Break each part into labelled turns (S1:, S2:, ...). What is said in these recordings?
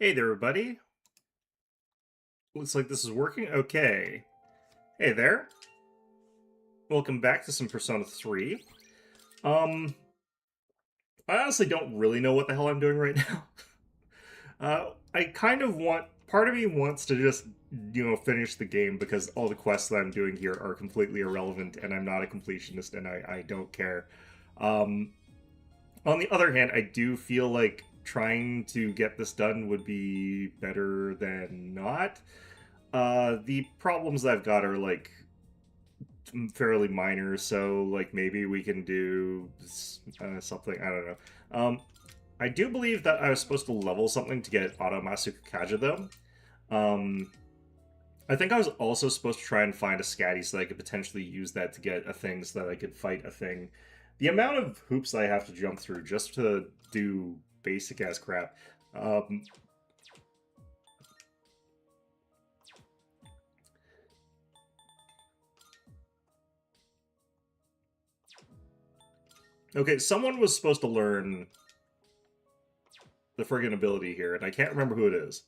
S1: Hey there, everybody. Looks like this is working. Okay. Hey there. Welcome back to some Persona 3. Um, I honestly don't really know what the hell I'm doing right now. I kind of want... Part of me wants to just, finish the game because all the quests that I'm doing here are completely irrelevant and I'm not a completionist and I don't care. Um, on the other hand, I do feel like trying to get this done would be better than not. The problems I've got are like fairly minor, so like maybe we can do something. I don't know. I do believe that I was supposed to level something to get Auto Masuka Kaja though. Um, I think I was also supposed to try and find a Scatty so that I could potentially use that to get a thing so that I could fight a thing. The amount of hoops I have to jump through just to do basic ass crap. Um, okay, someone was supposed to learn the friggin' ability here, and I can't remember who it is.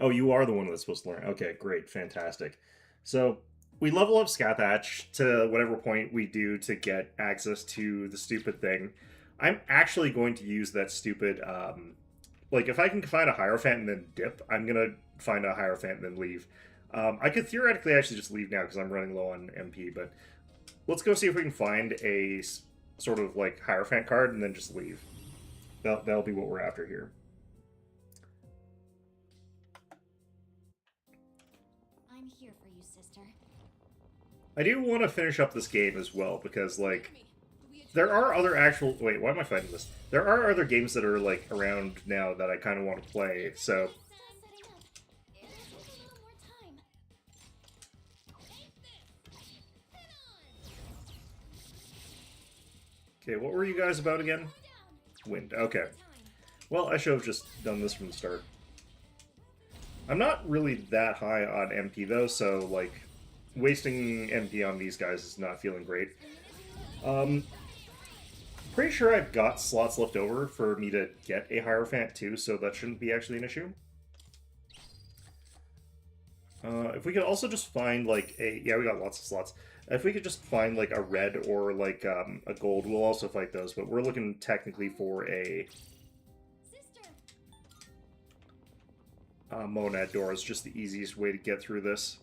S1: Oh, you are the one that's supposed to learn. Okay, great, fantastic. So we level up Scathatch to whatever point we do to get access to the stupid thing. I'm actually going to use that stupid, like if I can find a Hierophant and then dip, I'm gonna find a Hierophant and then leave. I could theoretically actually just leave now because I'm running low on MP, but let's go see if we can find a sort of like Hierophant card and then just leave. That'll be what we're after here.
S2: I'm here for you, sister.
S1: I do want to finish up this game as well because, like, there are other actual. Wait, why am I fighting this? There are other games that are like around now that I kind of want to play. So okay, what were you guys about again? Wind. Okay. Well, I should have just done this from the start. I'm not really that high on MP though, so like wasting MP on these guys is not feeling great. Pretty sure I've got slots left over for me to get a Hierophant too, so that shouldn't be actually an issue. If we could also just find like a we got lots of slots. If we could just find like a red or like a gold, we'll also fight those. But we're looking technically for a Monad door is just the easiest way to get through this.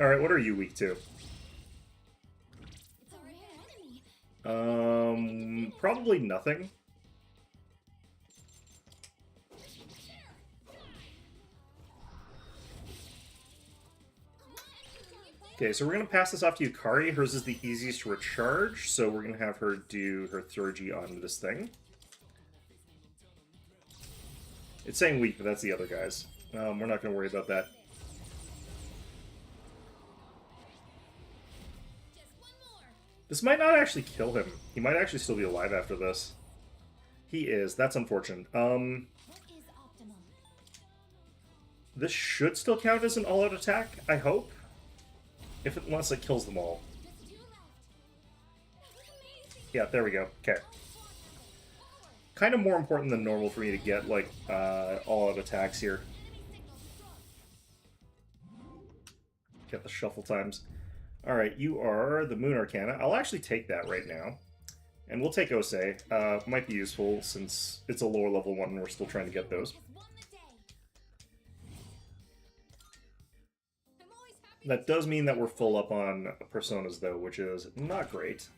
S1: All right, what are you weak to? Probably nothing. Okay, so we're going to pass this off to Yukari. Hers is the easiest to recharge, so we're going to have her do her Thurgy on this thing. It's saying weak, but that's the other guys. We're not going to worry about that. This might not actually kill him. He might actually still be alive after this. He is. That's unfortunate. This should still count as an all-out attack, I hope. Unless it kills them all. Yeah, there we go. Okay. Kind of more important than normal for me to get, like, all-out attacks here. Get the shuffle times. Alright, you are the Moon Arcana. I'll actually take that right now. And we'll take Osei. Might be useful since it's a lower level one and we're still trying to get those. That does mean that we're full up on Personas, though, which is not great.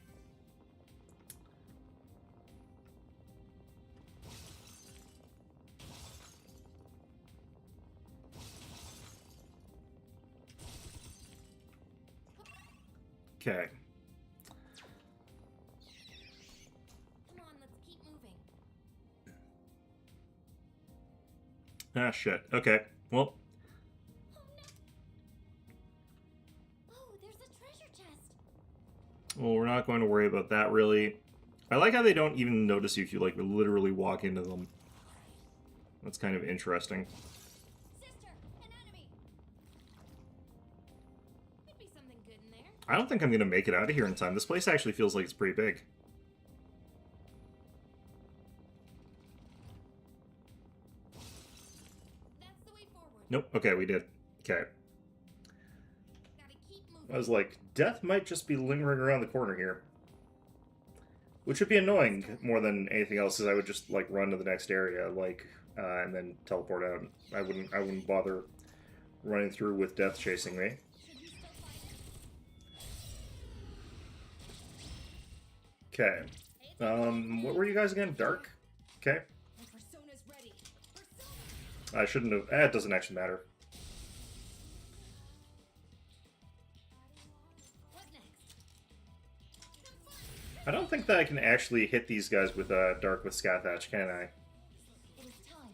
S1: Okay.
S2: Come on, let's keep moving.
S1: Ah, shit. Okay. Well.
S2: Oh, there's a treasure chest.
S1: Well, we're not going to worry about that, really. I like how they don't even notice you if you, like, literally walk into them. That's kind of interesting.
S2: Sister, an enemy. Could be something good in there.
S1: I don't think I'm going to make it out of here in time. This place actually feels like it's pretty big. Nope. Okay, we did. Okay.
S2: Gotta keep
S1: I
S2: moving.
S1: was like, death might just be lingering around the corner here. Which would be annoying more than anything else, because I would just like run to the next area, like, and then teleport out. I wouldn't bother running through with death chasing me.
S2: Should we still fight it?
S1: Okay.
S2: Hey, it's okay.
S1: What were you guys again? Dark? Okay.
S2: My persona's ready. Persona!
S1: I shouldn't have. It doesn't actually matter.
S2: What next?
S1: I don't think that I can actually hit these guys with Dark with Scathach, can I?
S2: It is time.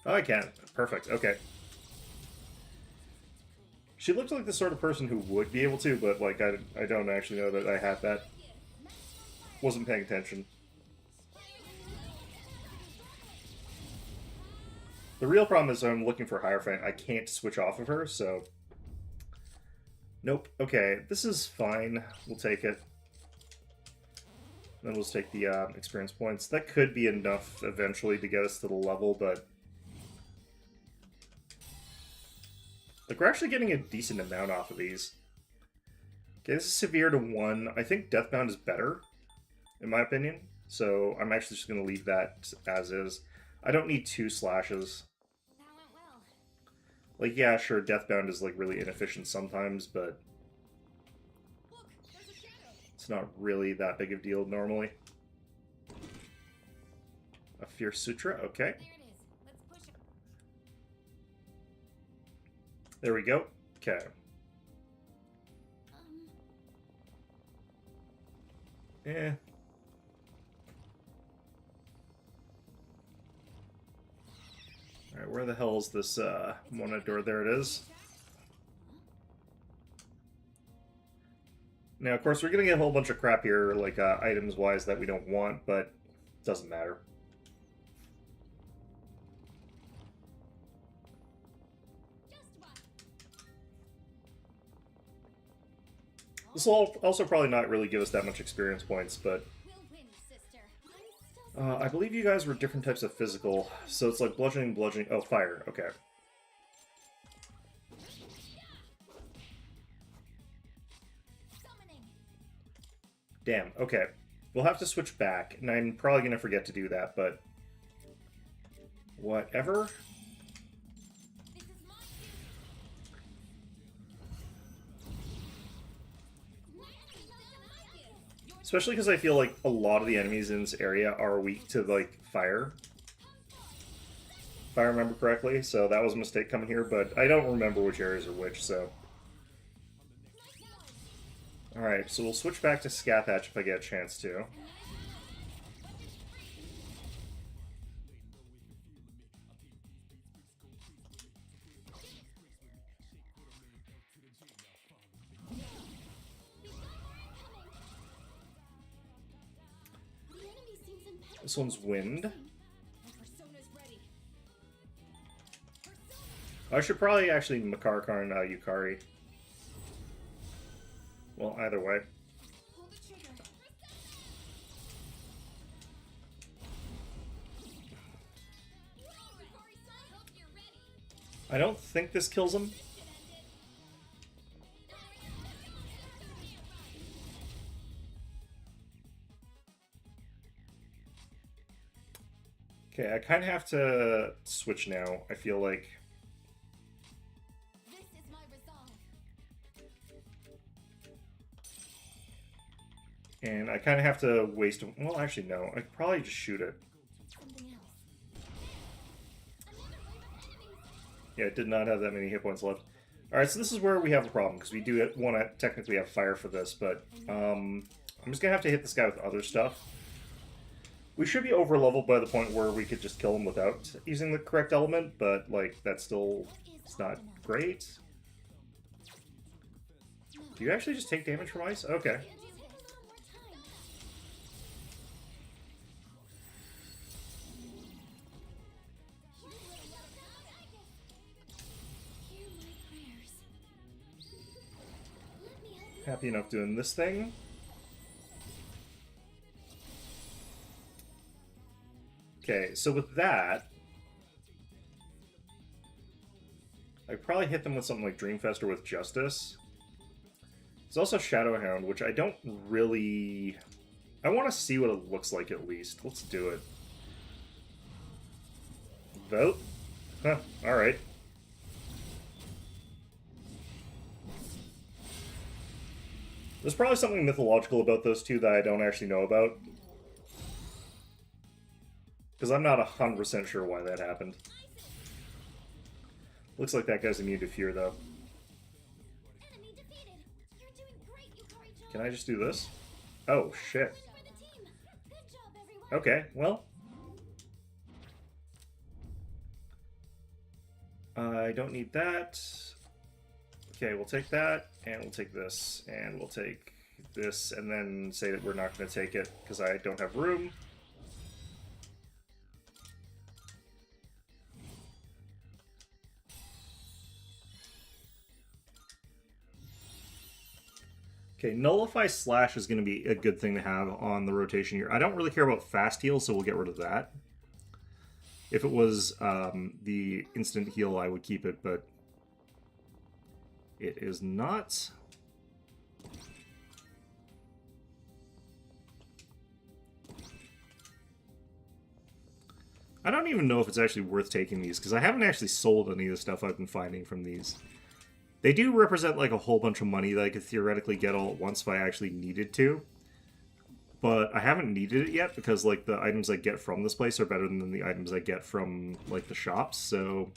S1: Oh, I can. Perfect. Okay. She looked like the sort of person who would be able to, but like I don't actually know that I have that. Wasn't paying attention. The real problem is I'm looking for Hierophant. I can't switch off of her, so... Nope. Okay, this is fine. We'll take it. Then we'll just take the experience points. That could be enough eventually to get us to the level, but... Like, we're actually getting a decent amount off of these. Okay, this is severe to 1. I think Deathbound is better, in my opinion. So I'm actually just going to leave that as is. I don't need 2 slashes.
S2: That went well.
S1: Like, yeah, sure, Deathbound is, like, really inefficient sometimes, but
S2: Look, there's a shadow.
S1: it's not really that big of a deal normally. A Fierce Sutra, okay.
S2: There it is. Let's push it.
S1: There we go. Okay. Eh. Alright, where the hell is this Monador? There it is. Now, of course, we're gonna get a whole bunch of crap here, like items-wise, that we don't want, but it doesn't matter.
S2: Just about.
S1: This will also probably not really give us that much experience points, but
S2: We'll win, sister. I'm still
S1: I believe you guys were different types of physical, so it's like bludgeoning, bludgeoning... Oh, fire, okay.
S2: summoning.
S1: Damn, okay. We'll have to switch back, and I'm probably gonna forget to do that, but... Whatever.
S2: This is my cue.
S1: Especially because I feel like a lot of the enemies in this area are weak to, like, fire. If I remember correctly, so that was a mistake coming here, but I don't remember which areas are which, so... Alright, so we'll switch back to Scathach if I get a chance to. This one's Wind.
S2: My persona's ready.
S1: I should probably actually Makarkarn Yukari. Well, either way.
S2: Pull the trigger. Hope you're ready.
S1: I don't think this kills him. Okay, I kind of have to switch now, I feel like.
S2: This is my resolve.
S1: And I kind of have to waste... Well, actually, no. I could probably just shoot it.
S2: Something else. Another wave of enemies.
S1: Yeah, it did not have that many hit points left. Alright, so this is where we have a problem, because we do want to technically have fire for this, but I'm just going to have to hit this guy with other stuff. We should be over leveled by the point where we could just kill him without using the correct element, but, like, that's still... It's not great. Do you actually just take damage from ice? Okay.
S2: Just take a little more time. Hear my prayers. Let me help you.
S1: Happy enough doing this thing. Okay, so with that... I'd probably hit them with something like Dreamfest or with Justice. There's also Shadowhound, which I don't really... I want to see what it looks like at least. Let's do it. Vote? Huh, alright. There's probably something mythological about those two that I don't actually know about. Because I'm not 100% sure why that happened. Looks like that guy's immune to fear, though.
S2: Enemy defeated. You're doing great, Yukari-chan.
S1: Can I just do this? Oh, shit.
S2: For the team. Good job, everyone.
S1: Okay, well. I don't need that. Okay, we'll take that, and we'll take this, and we'll take this, and then say that we're not going to take it, because I don't have room. Okay, Nullify Slash is going to be a good thing to have on the rotation here. I don't really care about fast heal, so we'll get rid of that. If it was the instant heal, I would keep it, but it is not. I don't even know if it's actually worth taking these, because I haven't actually sold any of the stuff I've been finding from these. They do represent like a whole bunch of money that I could theoretically get all at once if I actually needed to. But I haven't needed it yet because like the items I get from this place are better than the items I get from like the shops, so...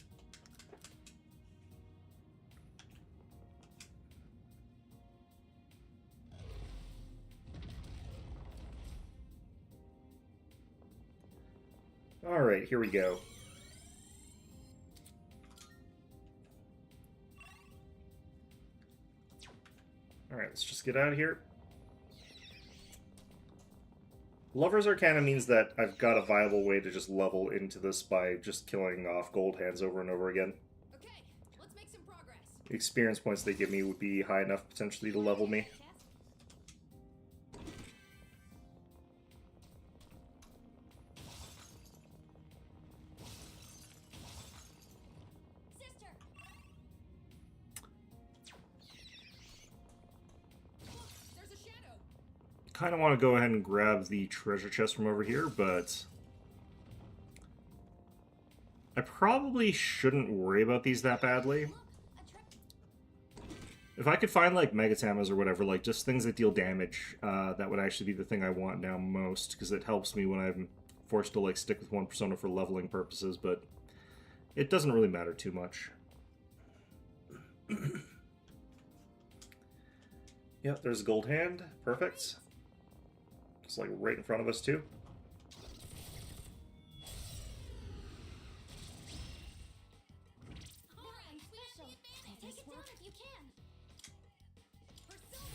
S1: Alright, here we go. Alright, let's just get out of here. Lover's Arcana means that I've got a viable way to just level into this by just killing off gold hands over and over again.
S2: Okay, let's make some progress.
S1: The experience points they give me would be high enough potentially to level me.
S2: Sister. There's a shadow.
S1: Kind of want to go ahead and grab the treasure chest from over here, but I probably shouldn't worry about these that badly.
S2: Look, a trap.
S1: If I could find like Megatamas or whatever, like just things that deal damage, that would actually be the thing I want now most, because it helps me when I'm forced to like stick with one persona for leveling purposes, but it doesn't really matter too much. Yep, there's a gold hand. Perfect. Just like right in front of us too.
S2: All right, special. Take it down if you can. Persona.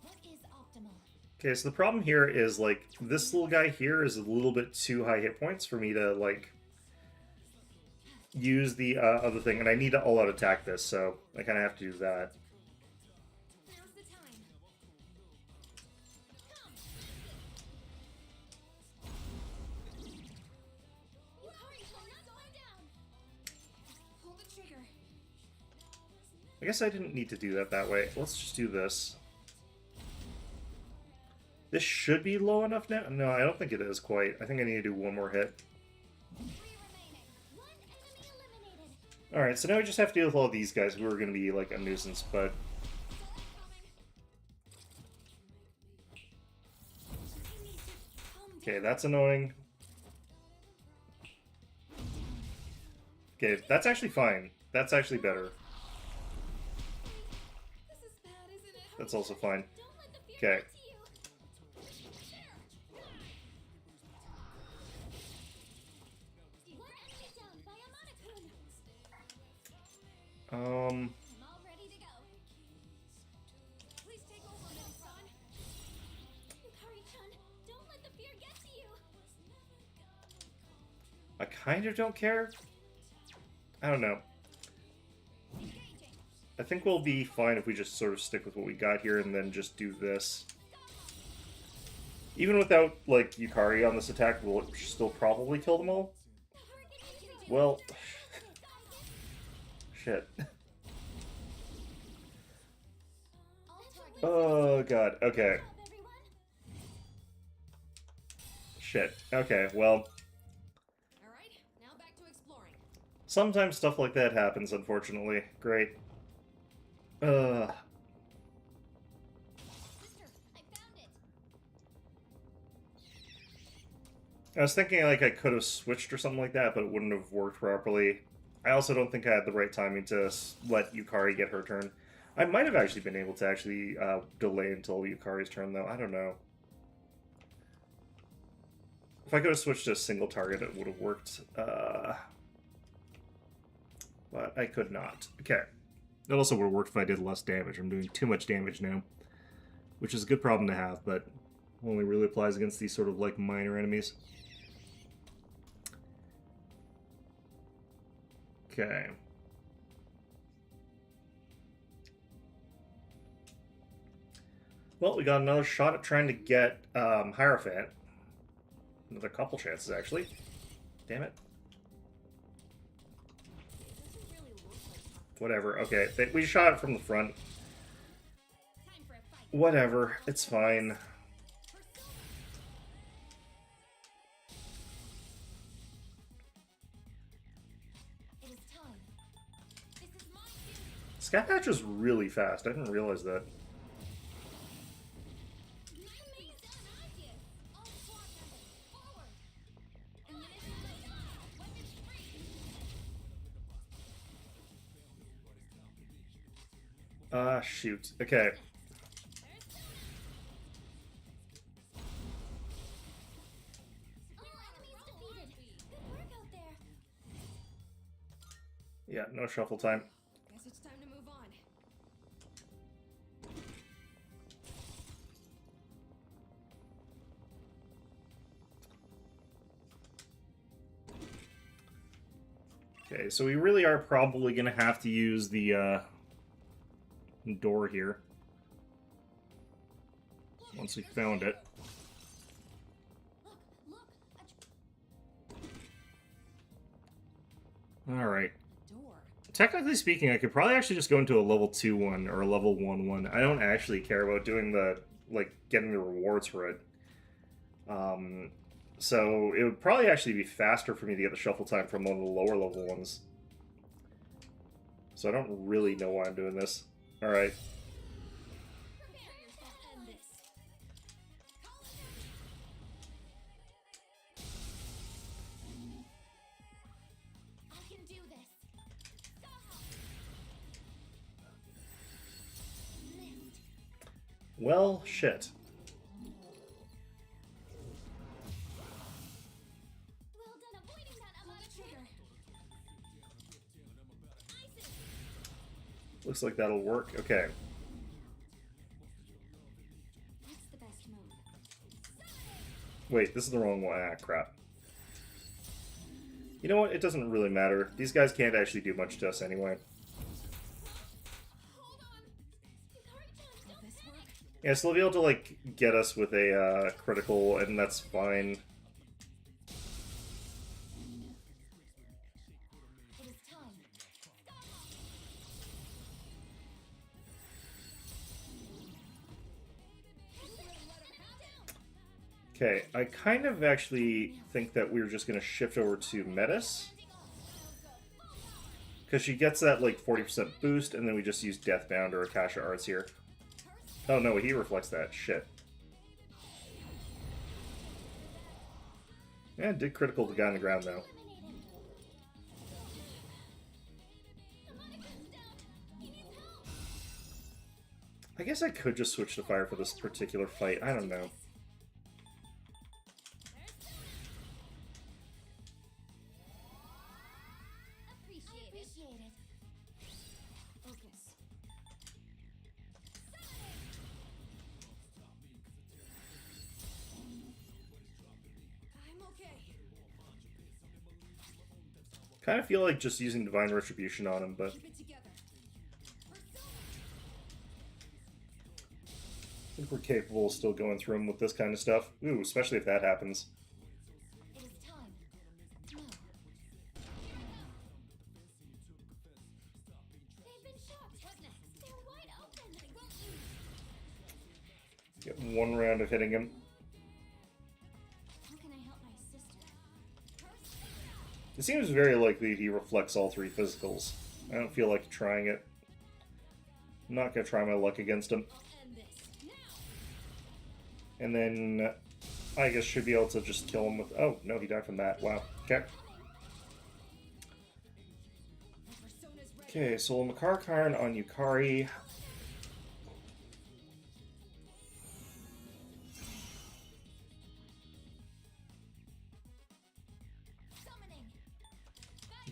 S2: What is optimal?
S1: Okay, so the problem here is like this little guy here is a little bit too high hit points for me to like use the other thing, and I need to all-out attack this, so I kind of have to do that.
S2: Now's the time. Come. Yukari-chan, not going down. Pull the trigger.
S1: I guess I didn't need to do that way. Let's just do this. This should be low enough now. No, I don't think it is quite. I think I need to do one more hit.
S2: 3 remaining. 1 enemy eliminated.
S1: Alright, so now we just have to deal with all these guys who are going to be like a nuisance, but... Okay, that's annoying. Okay, that's actually fine. That's actually better.
S2: This is bad, isn't it?
S1: That's also fine.
S2: Don't let the fear
S1: Okay.
S2: get to you. One enemy down by Amada-kun.
S1: Um...
S2: I'm all ready to go. Please take over, Mel-san. Yukari-chan, don't let the fear get to you.
S1: I kind of don't care. I don't know.
S2: Engaging.
S1: I think we'll be fine if we just sort of stick with what we got here and then just do this. Even without, like, Yukari on this attack, will it still probably kill them all? Well, shit. Oh, God. Okay. Shit. Okay, well...
S3: Alright, now back to exploring.
S1: Sometimes stuff like that happens, unfortunately. Great.
S2: Sister, I found it.
S1: I was thinking, like, I could have switched or something like that, but it wouldn't have worked properly. I also don't think I had the right timing to let Yukari get her turn. I might have actually been able to actually delay until Yukari's turn, though. I don't know. If I could have switched to a single target, it would have worked. But I could not. Okay. It also would have worked if I did less damage. I'm doing too much damage now. Which is a good problem to have, but only really applies against these sort of, like, minor enemies. Okay. Well, we got another shot at trying to get Hierophant. Another couple chances, actually. Damn it. Whatever. Okay, we shot it from the front.
S2: Time for a fight.
S1: Whatever. It's fine.
S2: It is time. This is my duty.
S1: Skypatch is really fast. I didn't realize that.
S2: Aegis. All squad members, forward. Weapons free.
S1: Shoot. Okay.
S2: All enemies defeated. Good work out there.
S1: Yeah, no shuffle time.
S3: Guess it's time to move on.
S1: Okay, so we really are probably going to have to use the door here. Once we found it.
S2: Look.
S1: Alright.
S3: Door.
S1: Technically speaking, I could probably actually just go into a level 2 one or a level 1 one. I don't actually care about doing the, like, getting the rewards for it. So it would probably actually be faster for me to get the shuffle time from one of the lower level ones. So I don't really know why I'm doing this. Alright.
S2: Prepare yourself to end this. I can do this. Missed.
S1: Well, shit.
S2: Well done avoiding that trigger. Isis.
S1: Looks like that'll work. Okay.
S2: What's the best move?
S1: Wait, this is the wrong one. Ah, crap. You know what? It doesn't really matter. These guys can't actually do much to us anyway.
S2: Hold on. Yukari-chan, don't
S3: This work?
S1: Yeah, so they'll be able to, like, get us with a critical, and that's fine.
S2: It is time.
S1: Okay, I kind of actually think that we're just going to shift over to Metis. Because she gets that, like, 40% boost, and then we just use Deathbound or Akasha Arts here. Oh, no, he reflects that. Shit. Yeah, it did critical the guy on the ground, though. I guess I could just switch to fire for this particular fight. I don't know.
S2: Appreciate it.
S3: Focus. I'm okay.
S1: Kind of feel like just using Divine Retribution on him, but...
S3: Keep it together.
S1: think we're capable of still going through them with this kind of stuff. Ooh, especially if that happens.
S2: It is time. No. They've been shot. What next? They're wide open. They won't lose.
S1: Get one round of hitting him.
S2: How can I help my sister?
S1: It seems very likely he reflects all three physicals. I don't feel like trying it. I'm not gonna try my luck against him.
S3: I'll end this now.
S1: And then I guess should be able to just kill him with... Oh, no, he died from that. Wow. Okay.
S3: My persona's ready.
S1: Okay, so Makar Karn on Yukari.
S2: Summoning.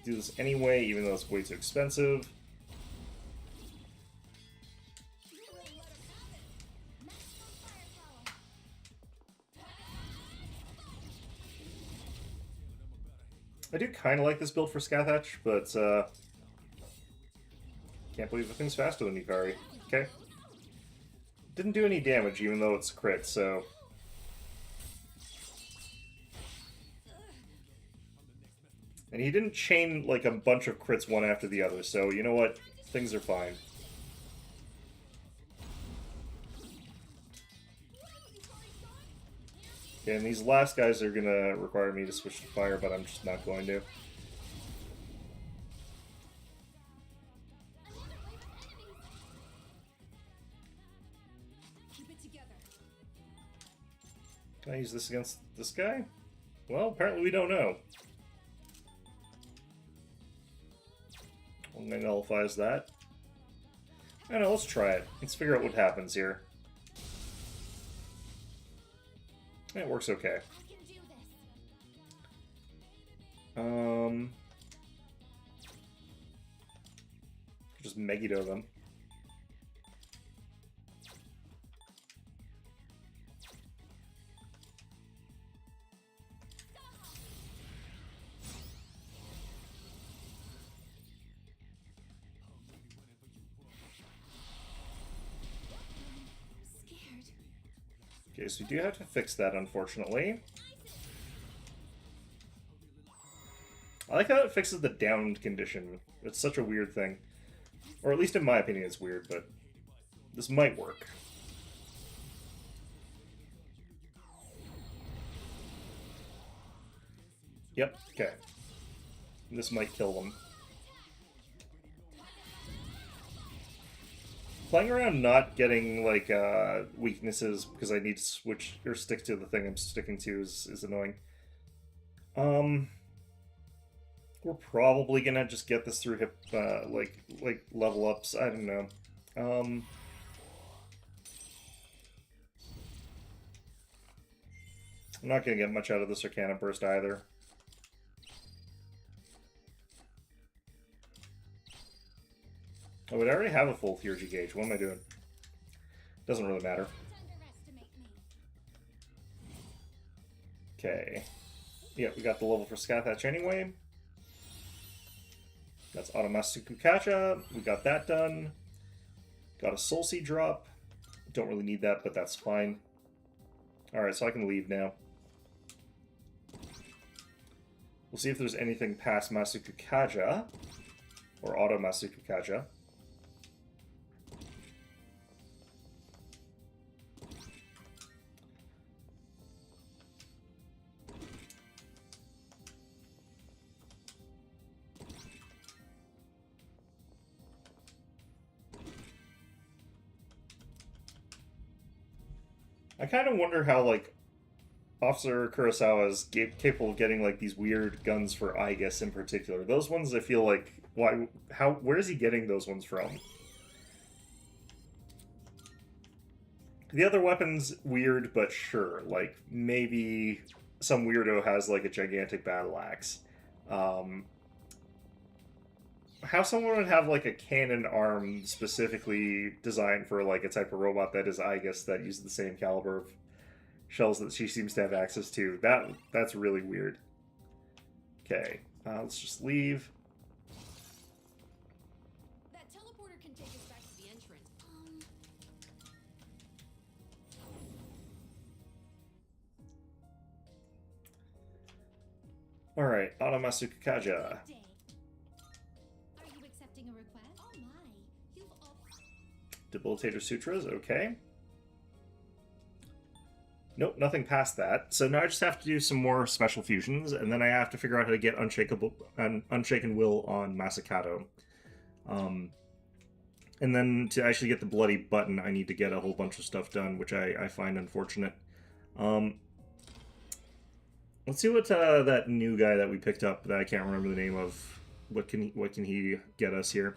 S1: Do this anyway, even though it's way too expensive.
S3: You will let him have it.
S2: Maximum firepower.
S1: I do kind of like this build for Scathach, but can't believe the thing's faster than Yukari. Okay. Didn't do any damage, even though it's crit, so... And he didn't chain, like, a bunch of crits one after the other, so you know what? Things are fine. Okay, and these last guys are gonna require me to switch to fire, but I'm just not going to.
S2: Another wave of enemies.
S3: Keep it together.
S1: Can I use this against this guy? Well, apparently we don't know. One nullifies that. I don't know, let's try it. Let's figure out what happens here. It works okay.
S2: I can do this.
S1: Just Megiddo them.
S2: Scared.
S1: Okay, so we do have to fix that, unfortunately. I like how it fixes the downed condition. It's such a weird thing. Or at least in my opinion it's weird, but this might work. Yep, okay. This might kill them. Playing around not getting, like, weaknesses because I need to switch or stick to the thing I'm sticking to is annoying. We're probably gonna just get this through hip, like level ups. I don't know. I'm not gonna get much out of this Arcana Burst either. Oh, but I already have a full Theurgy gauge. What am I doing? Doesn't really matter.
S2: Don't underestimate me.
S1: Okay. Yeah, we got the level for Scathach anyway. That's Automasuku Kacha. We got that done. Got a Soul Seed drop. Don't really need that, but that's fine. Alright, so I can leave now. We'll see if there's anything past Masuku Kaja. Or Auto Masuku Kaja. I kind of wonder how, like, Officer Kurosawa is capable of getting, like, these weird guns for Aegis in particular. Those ones, I feel like, where is he getting those ones from? The other weapons, weird, but sure. Like, maybe some weirdo has, like, a gigantic battle axe. How someone would have, like, a cannon arm specifically designed for, like, a type of robot that is Aegis that uses the same caliber of shells that she seems to have access to. That's really weird. Okay, let's just leave.
S3: That teleporter can take us back to the entrance.
S1: Alright, Anamasu Kakaja.
S3: Day. Are you accepting a request? Oh my, you've all.
S1: Debilitator Sutras, okay. Nope, nothing past that. So now I just have to do some more special fusions, and then I have to figure out how to get Unshaken Will on Masakato. And then to actually get the Bloody Button, I need to get a whole bunch of stuff done, which I find unfortunate. Let's see what that new guy that we picked up that I can't remember the name of. What can he get us here?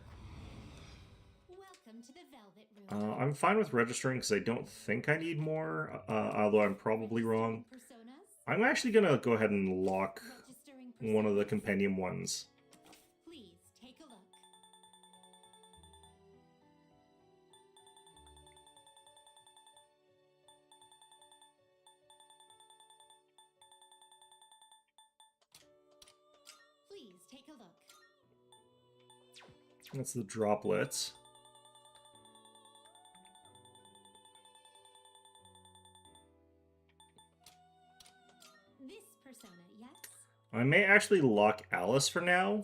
S3: Welcome to the Velvet Room.
S1: I'm fine with registering because I don't think I need more, although I'm probably wrong.
S3: Personas?
S1: I'm actually gonna go ahead and lock
S3: Registering
S1: one of the
S3: personas?
S1: compendium ones.
S3: Please take a look. Please take a look.
S1: That's the droplets.
S3: This persona, yes?
S1: I may actually lock Alice for now,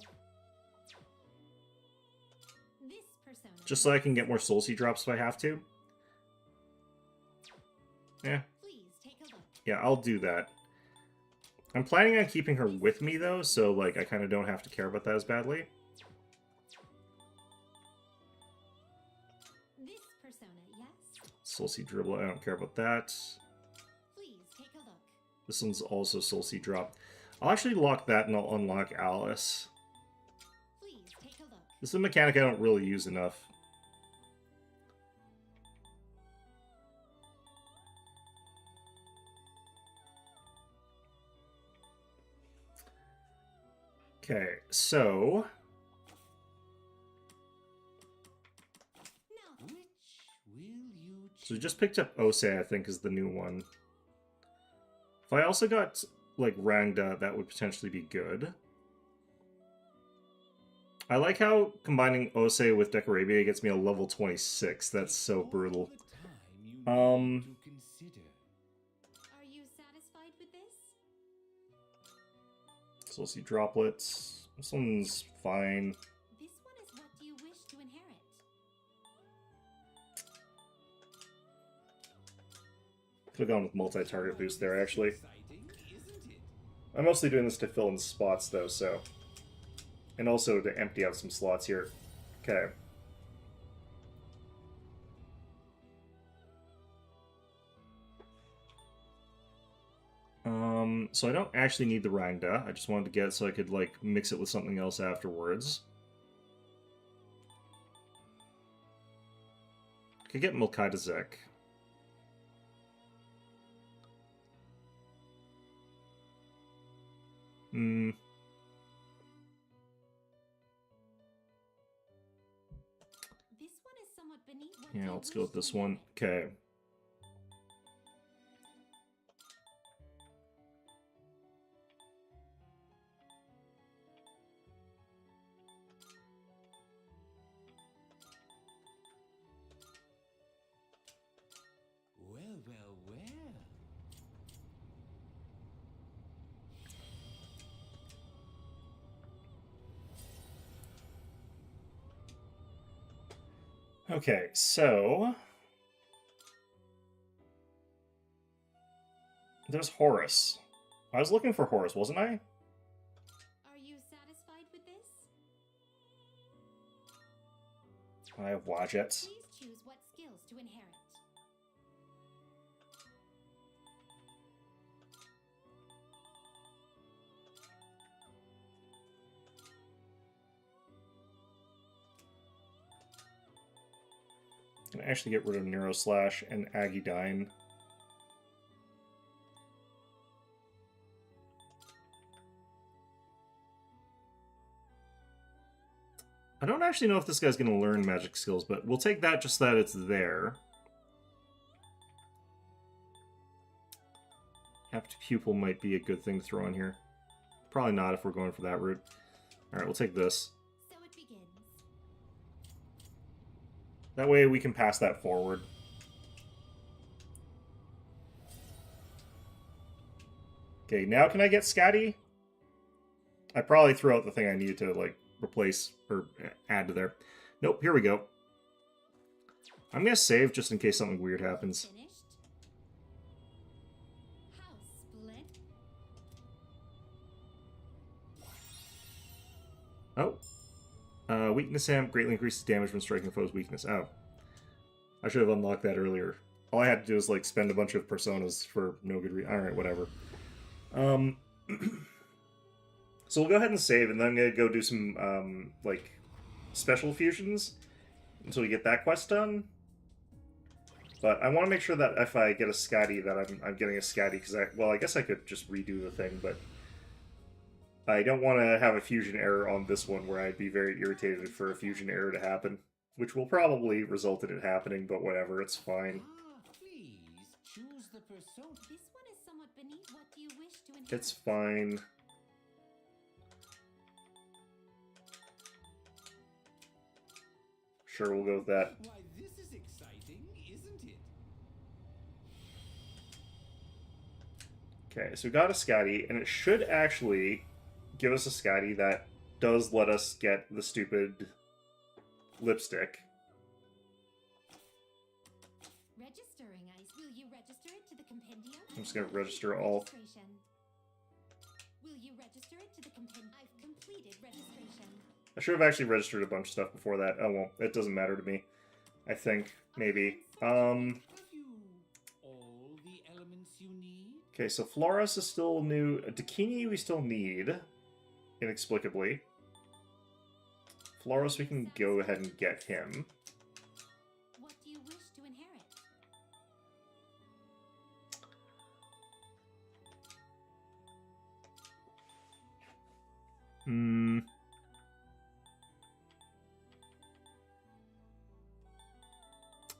S3: This persona.
S1: just so I can get more Soul Seed drops if I have to. Yeah,
S3: Please take a look.
S1: yeah, I'll do that. I'm planning on keeping her with me, though, so, like, I kind of don't have to care about that as badly.
S3: This persona, yes?
S1: Soul Seed Dribble, I don't care about that.
S3: Please take a look.
S1: This one's also Soul Seed Drop. I'll actually lock that and I'll unlock Alice.
S3: Please take a look.
S1: This is a mechanic I don't really use enough. Okay, so...
S3: Now,
S4: Which will you
S1: So we just picked up Ose, I think, is the new one. If I also got, like, Rangda, that would potentially be good. I like how combining Ose with Decorabia gets me a level 26. That's so brutal.
S3: are you satisfied with this?
S1: So we'll see droplets. This one's fine.
S3: This one is what do you wish to inherit?
S1: Could have gone with multi-target boost there, actually. I'm mostly doing this to fill in spots, though, so... And also to empty out some slots here. Okay. So I don't actually need the Rangda. I just wanted to get it so I could, like, mix it with something else afterwards. Could get Milkaida Zek. Hmm.
S3: This one is somewhat beneath what
S1: Yeah,
S3: you
S1: let's go
S3: wish
S1: with this
S3: to
S1: one.
S3: inherit.
S1: Okay.
S4: Well, well, well.
S1: Okay, so... There's Horus. I was looking for Horus, wasn't I?
S3: Are you satisfied with this?
S1: I have Wadjet.
S3: Please choose what skills to inherit.
S1: I can actually get rid of Neuroslash and Agidyne. I don't actually know if this guy's going to learn magic skills, but we'll take that just that it's there. Apt Pupil might be a good thing to throw in here. Probably not if we're going for that route. Alright, we'll take this.
S3: So it begins.
S1: That way we can pass that forward. Okay, now can I get Scatty? I probably threw out the thing I needed to, like, replace or add to there. Nope, here we go. I'm gonna save just in case something weird happens.
S3: Finished? How split?
S1: Oh. Weakness amp greatly increases damage when striking foe's weakness. Oh. I should have unlocked that earlier. All I had to do was, like, spend a bunch of personas for no good reason. Alright, whatever. So we'll go ahead and save, and then I'm gonna go do some, like, special fusions until we get that quest done. But I want to make sure that if I get a Scatty, that I'm getting a Scatty, because I guess I could just redo the thing, but I don't want to have a fusion error on this one where I'd be very irritated for a fusion error to happen, which will probably result in it happening, but whatever, it's fine.
S4: Please choose the persona.
S3: This one is somewhat beneath. What do you wish to inherit?
S1: It's fine. Sure, we'll go with that.
S4: Why, this is exciting, isn't it?
S1: Okay, so we got a Scatty, and it should actually give us a Scatty that does let us get the stupid lipstick.
S3: Registering ice. Will you register it to the compendium?
S1: I'm just gonna register all.
S3: Registration. Will you register it to the compendium? I've completed registration.
S1: I should have actually registered a bunch of stuff before that. Oh well, it doesn't matter to me. I think, maybe.
S4: Have you all the elements you need?
S1: Okay, so Floros is still new. Dakini we still need, inexplicably. Floros, we can go ahead and get him.
S3: What do you wish to inherit?
S1: Hmm.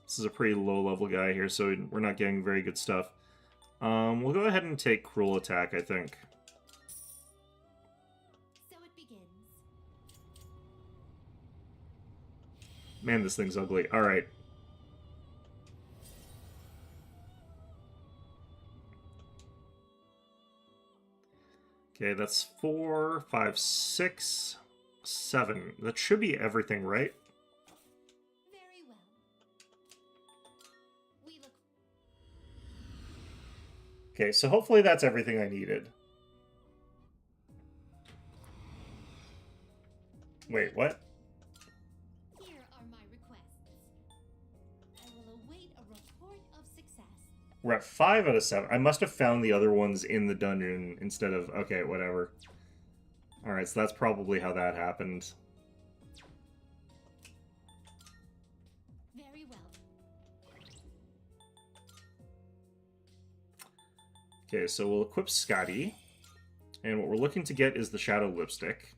S1: This is a pretty low-level guy here, so we're not getting very good stuff. We'll go ahead and take Cruel Attack, I think.
S3: So it begins.
S1: Man, this thing's ugly. Alright. Okay, that's 4, 5, 6, 7. That should be everything, right?
S3: Very well. We look.
S1: Okay, so hopefully that's everything I needed. Wait, what?
S3: Here are my requests. I will await a report of success.
S1: We're at 5 out of 7. I must have found the other ones in the dungeon instead of... Okay, whatever. Alright, so that's probably how that happened.
S3: Very well.
S1: Okay, so we'll equip Scotty. And what we're looking to get is the Shadow Lipstick.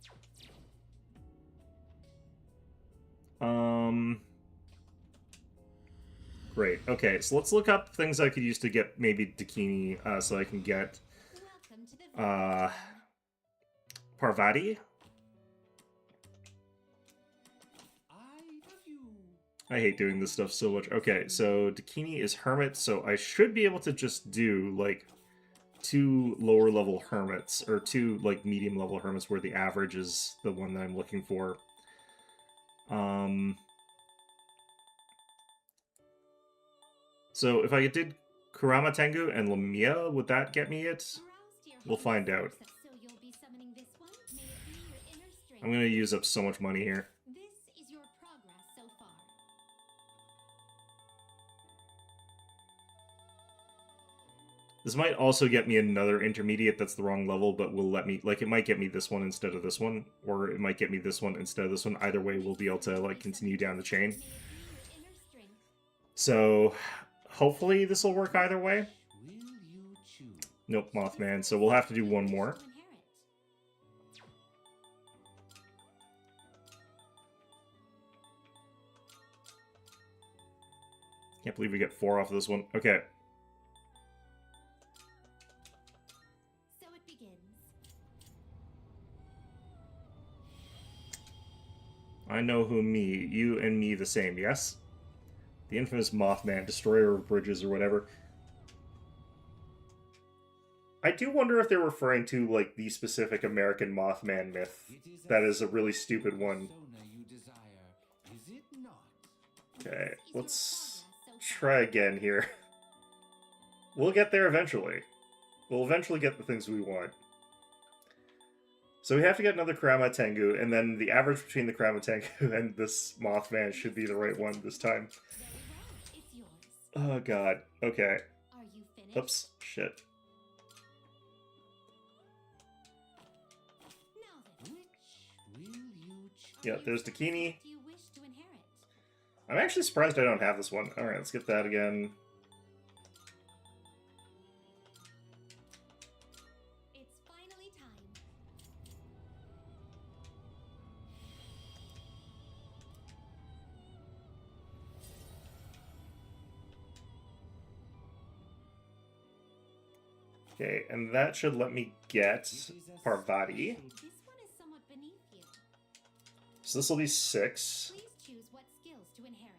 S1: Great. Okay, so let's look up things I could use to get maybe Dakini, so I can get
S3: Welcome to the
S1: Parvati. I hate doing this stuff so much. Okay, so Dakini is Hermit, so I should be able to just do, like, 2 lower-level Hermits, or 2, like, medium-level Hermits, where the average is the one that I'm looking for. So if I did Kurama Tengu and Lamia, would that get me it? We'll find out.
S3: So you'll be summoning this one? May it be your inner strength.
S1: I'm gonna use up so much money here.
S3: This is your progress so far.
S1: This might also get me another intermediate that's the wrong level, but will let me, like, it might get me this one instead of this one, or it might get me this one instead of this one. Either way, we'll be able to, like, continue down the chain.
S3: May it be your inner strength.
S1: So, hopefully this will work either way.
S4: Will you choose?
S1: Nope, Mothman, so we'll have to do one more.
S3: To inherit.
S1: Can't believe we get 4 off of this one. Okay.
S3: So it begins.
S1: I know who me, you and me the same, yes? The infamous Mothman, destroyer of bridges or whatever. I do wonder if they're referring to, like, the specific American Mothman myth. That is a really stupid one.
S4: Is it not?
S1: Okay, let's try again here. We'll get there eventually. We'll eventually get the things we want. So we have to get another Kurama Tengu, and then the average between the Kurama Tengu and this Mothman should be the right one this time.
S3: Very well, it's yours.
S1: Oh god. Okay.
S3: Are you finished?
S1: Oops. Shit.
S3: Now then,
S4: Which will you choose?
S1: Yeah, there's Dakini.
S3: what do you wish to inherit?
S1: I'm actually surprised I don't have this one. Alright, let's get that again.
S3: It's finally time.
S1: Okay, and that should let me get Parvati.
S3: This one is somewhat beneath you.
S1: So this will be 6.
S3: Please choose what skills to inherit.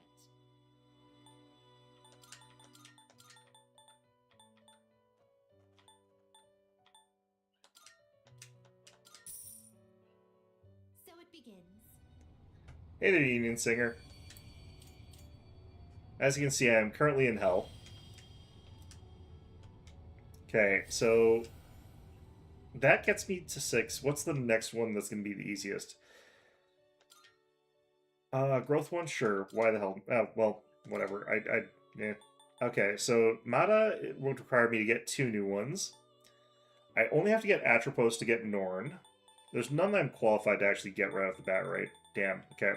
S3: So it begins.
S1: Hey there, Union Singer. As you can see, I am currently in hell. Okay, so that gets me to 6. What's the next one that's going to be the easiest? Growth one? Sure. Why the hell? Well, whatever. Yeah. Okay, so Mata it won't require me to get 2 new ones. I only have to get Atropos to get Norn. There's none that I'm qualified to actually get right off the bat, right? Damn, okay.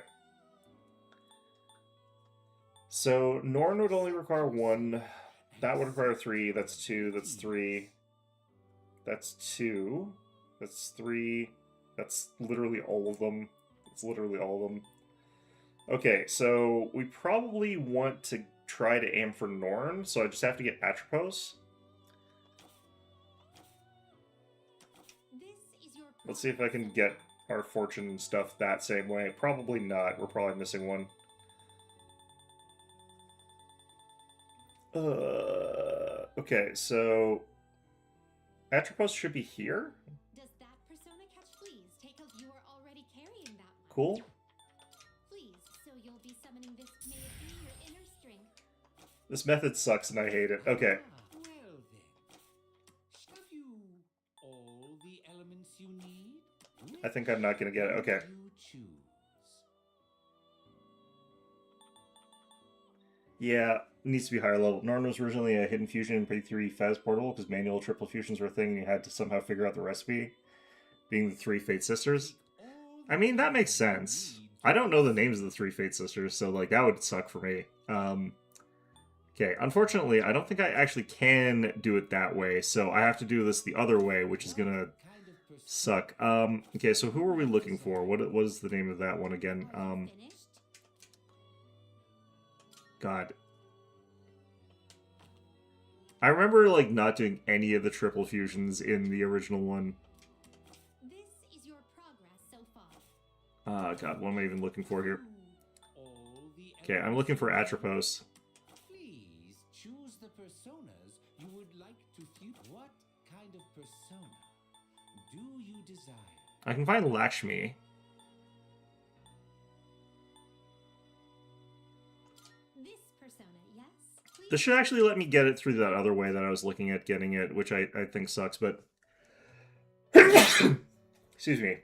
S1: So, Norn would only require 1. That would require 3. That's 2. That's 3. That's 2. That's 3. That's literally all of them. It's literally all of them. Okay, so we probably want to try to aim for Norn, so I just have to get Atropos.
S3: This is your
S1: Let's see if I can get our fortune stuff that same way. Probably not. We're probably missing one. Okay, so Atropos should be here.
S3: Does that persona catch fleas? Take a you are already carrying that one.
S1: Cool.
S3: Please, so you'll be summoning this. May it be your inner strength.
S1: This method sucks and I hate it. Okay.
S4: Well then, have you all the elements you need?
S1: I think I'm not gonna get it. Okay.
S4: Which will you choose?
S1: Yeah, it needs to be higher level. Norn was originally a hidden fusion in P3 Fez portal because manual triple fusions were a thing and you had to somehow figure out the recipe, being the 3 Fate Sisters. I mean, that makes sense. I don't know the names of the 3 Fate Sisters, so, like, that would suck for me. Okay, unfortunately, I don't think I actually can do it that way, so I have to do this the other way, which is gonna suck. Okay, so who are we looking for? What was the name of that one again?
S3: Are you finished?
S1: God. I remember, like, not doing any of the triple fusions in the original one.
S3: This is your progress so far.
S1: God, what am I even looking for here?
S4: All the
S1: Okay, I'm looking for Atropos.
S4: Please choose the personas you would like to fuse. What kind of persona do you desire?
S1: I can find Lakshmi.
S3: This persona, yes? Please.
S1: This should actually let me get it through that other way that I was looking at getting it, which I think sucks, but... Excuse me.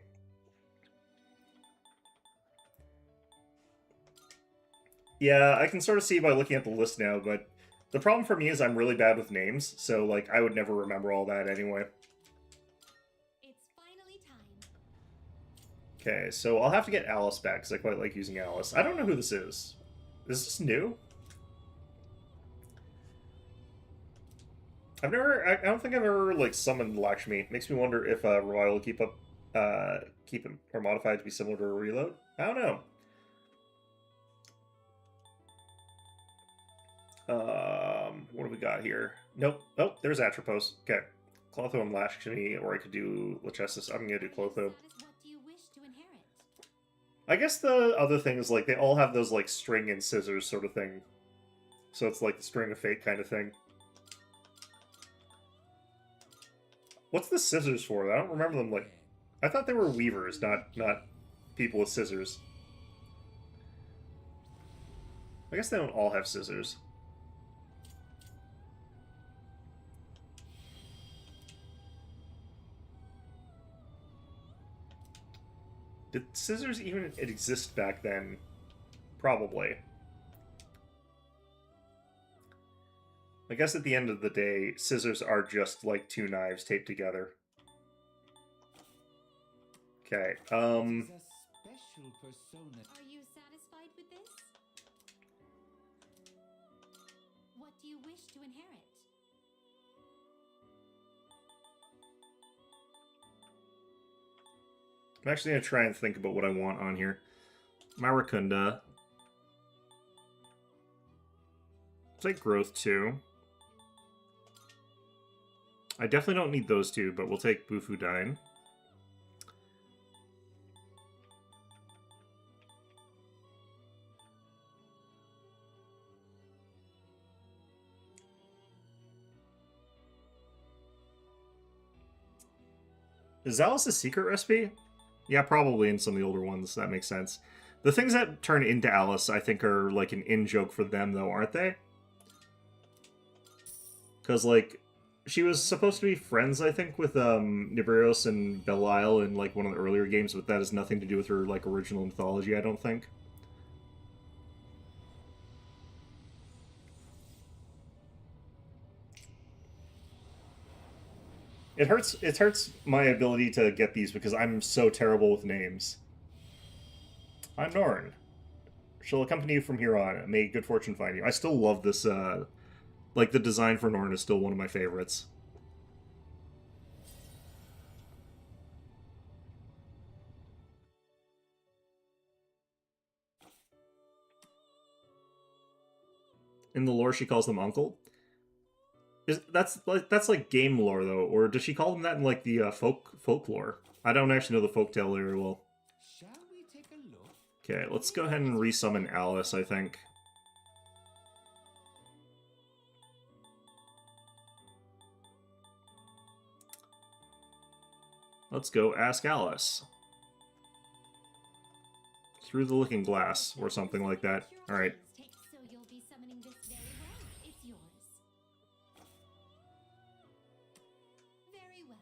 S1: Yeah, I can sort of see by looking at the list now, but the problem for me is I'm really bad with names, so, like, I would never remember all that anyway.
S3: It's finally time.
S1: Okay, so I'll have to get Alice back, because I quite like using Alice. I don't know who this is. Is this new? I don't think I've ever, like, summoned Lakshmi. Makes me wonder if Revival will keep it or modify it to be similar to a reload. I don't know. What do we got here? Nope. Oh, there's Atropos. Okay. Clotho and Lakshmi, or I could do Lachesis. I'm gonna do Clotho.
S3: That is what do you wish to inherit?
S1: I guess the other thing is, like, they all have those, like, string and scissors sort of thing. So it's like the string of fate kind of thing. What's the scissors for? I don't remember them like... I thought they were weavers, not people with scissors. I guess they don't all have scissors. Did scissors even exist back then? Probably. I guess at the end of the day, scissors are just like two knives taped together. Okay,
S4: It is a special persona.
S3: Are you satisfied with this? What do you wish to inherit?
S1: I'm actually going to try and think about what I want on here. Maracunda. Take growth 2. I definitely don't need those two, but we'll take Bufudine. Is Alice a secret recipe? Yeah, probably in some of the older ones. That makes sense. The things that turn into Alice, I think, are like an in-joke for them, though, aren't they? Because, like, she was supposed to be friends, I think, with Nibrios and Belial in, like, one of the earlier games, but that has nothing to do with her, like, original mythology, I don't think. It hurts my ability to get these because I'm so terrible with names. I'm Norn. She'll accompany you from here on. May good fortune find you. I still love this, like, the design for Norn is still one of my favorites. In the lore, she calls them uncle. That's like game lore though, or does she call them that in like the folklore? I don't actually know the folktale very well.
S4: Shall we take a look?
S1: Okay, let's go ahead and resummon Alice, I think. Let's go ask Alice. Through the looking glass, or something like that. Alright.
S3: So you'll be summoning this very well. It's yours. Very well.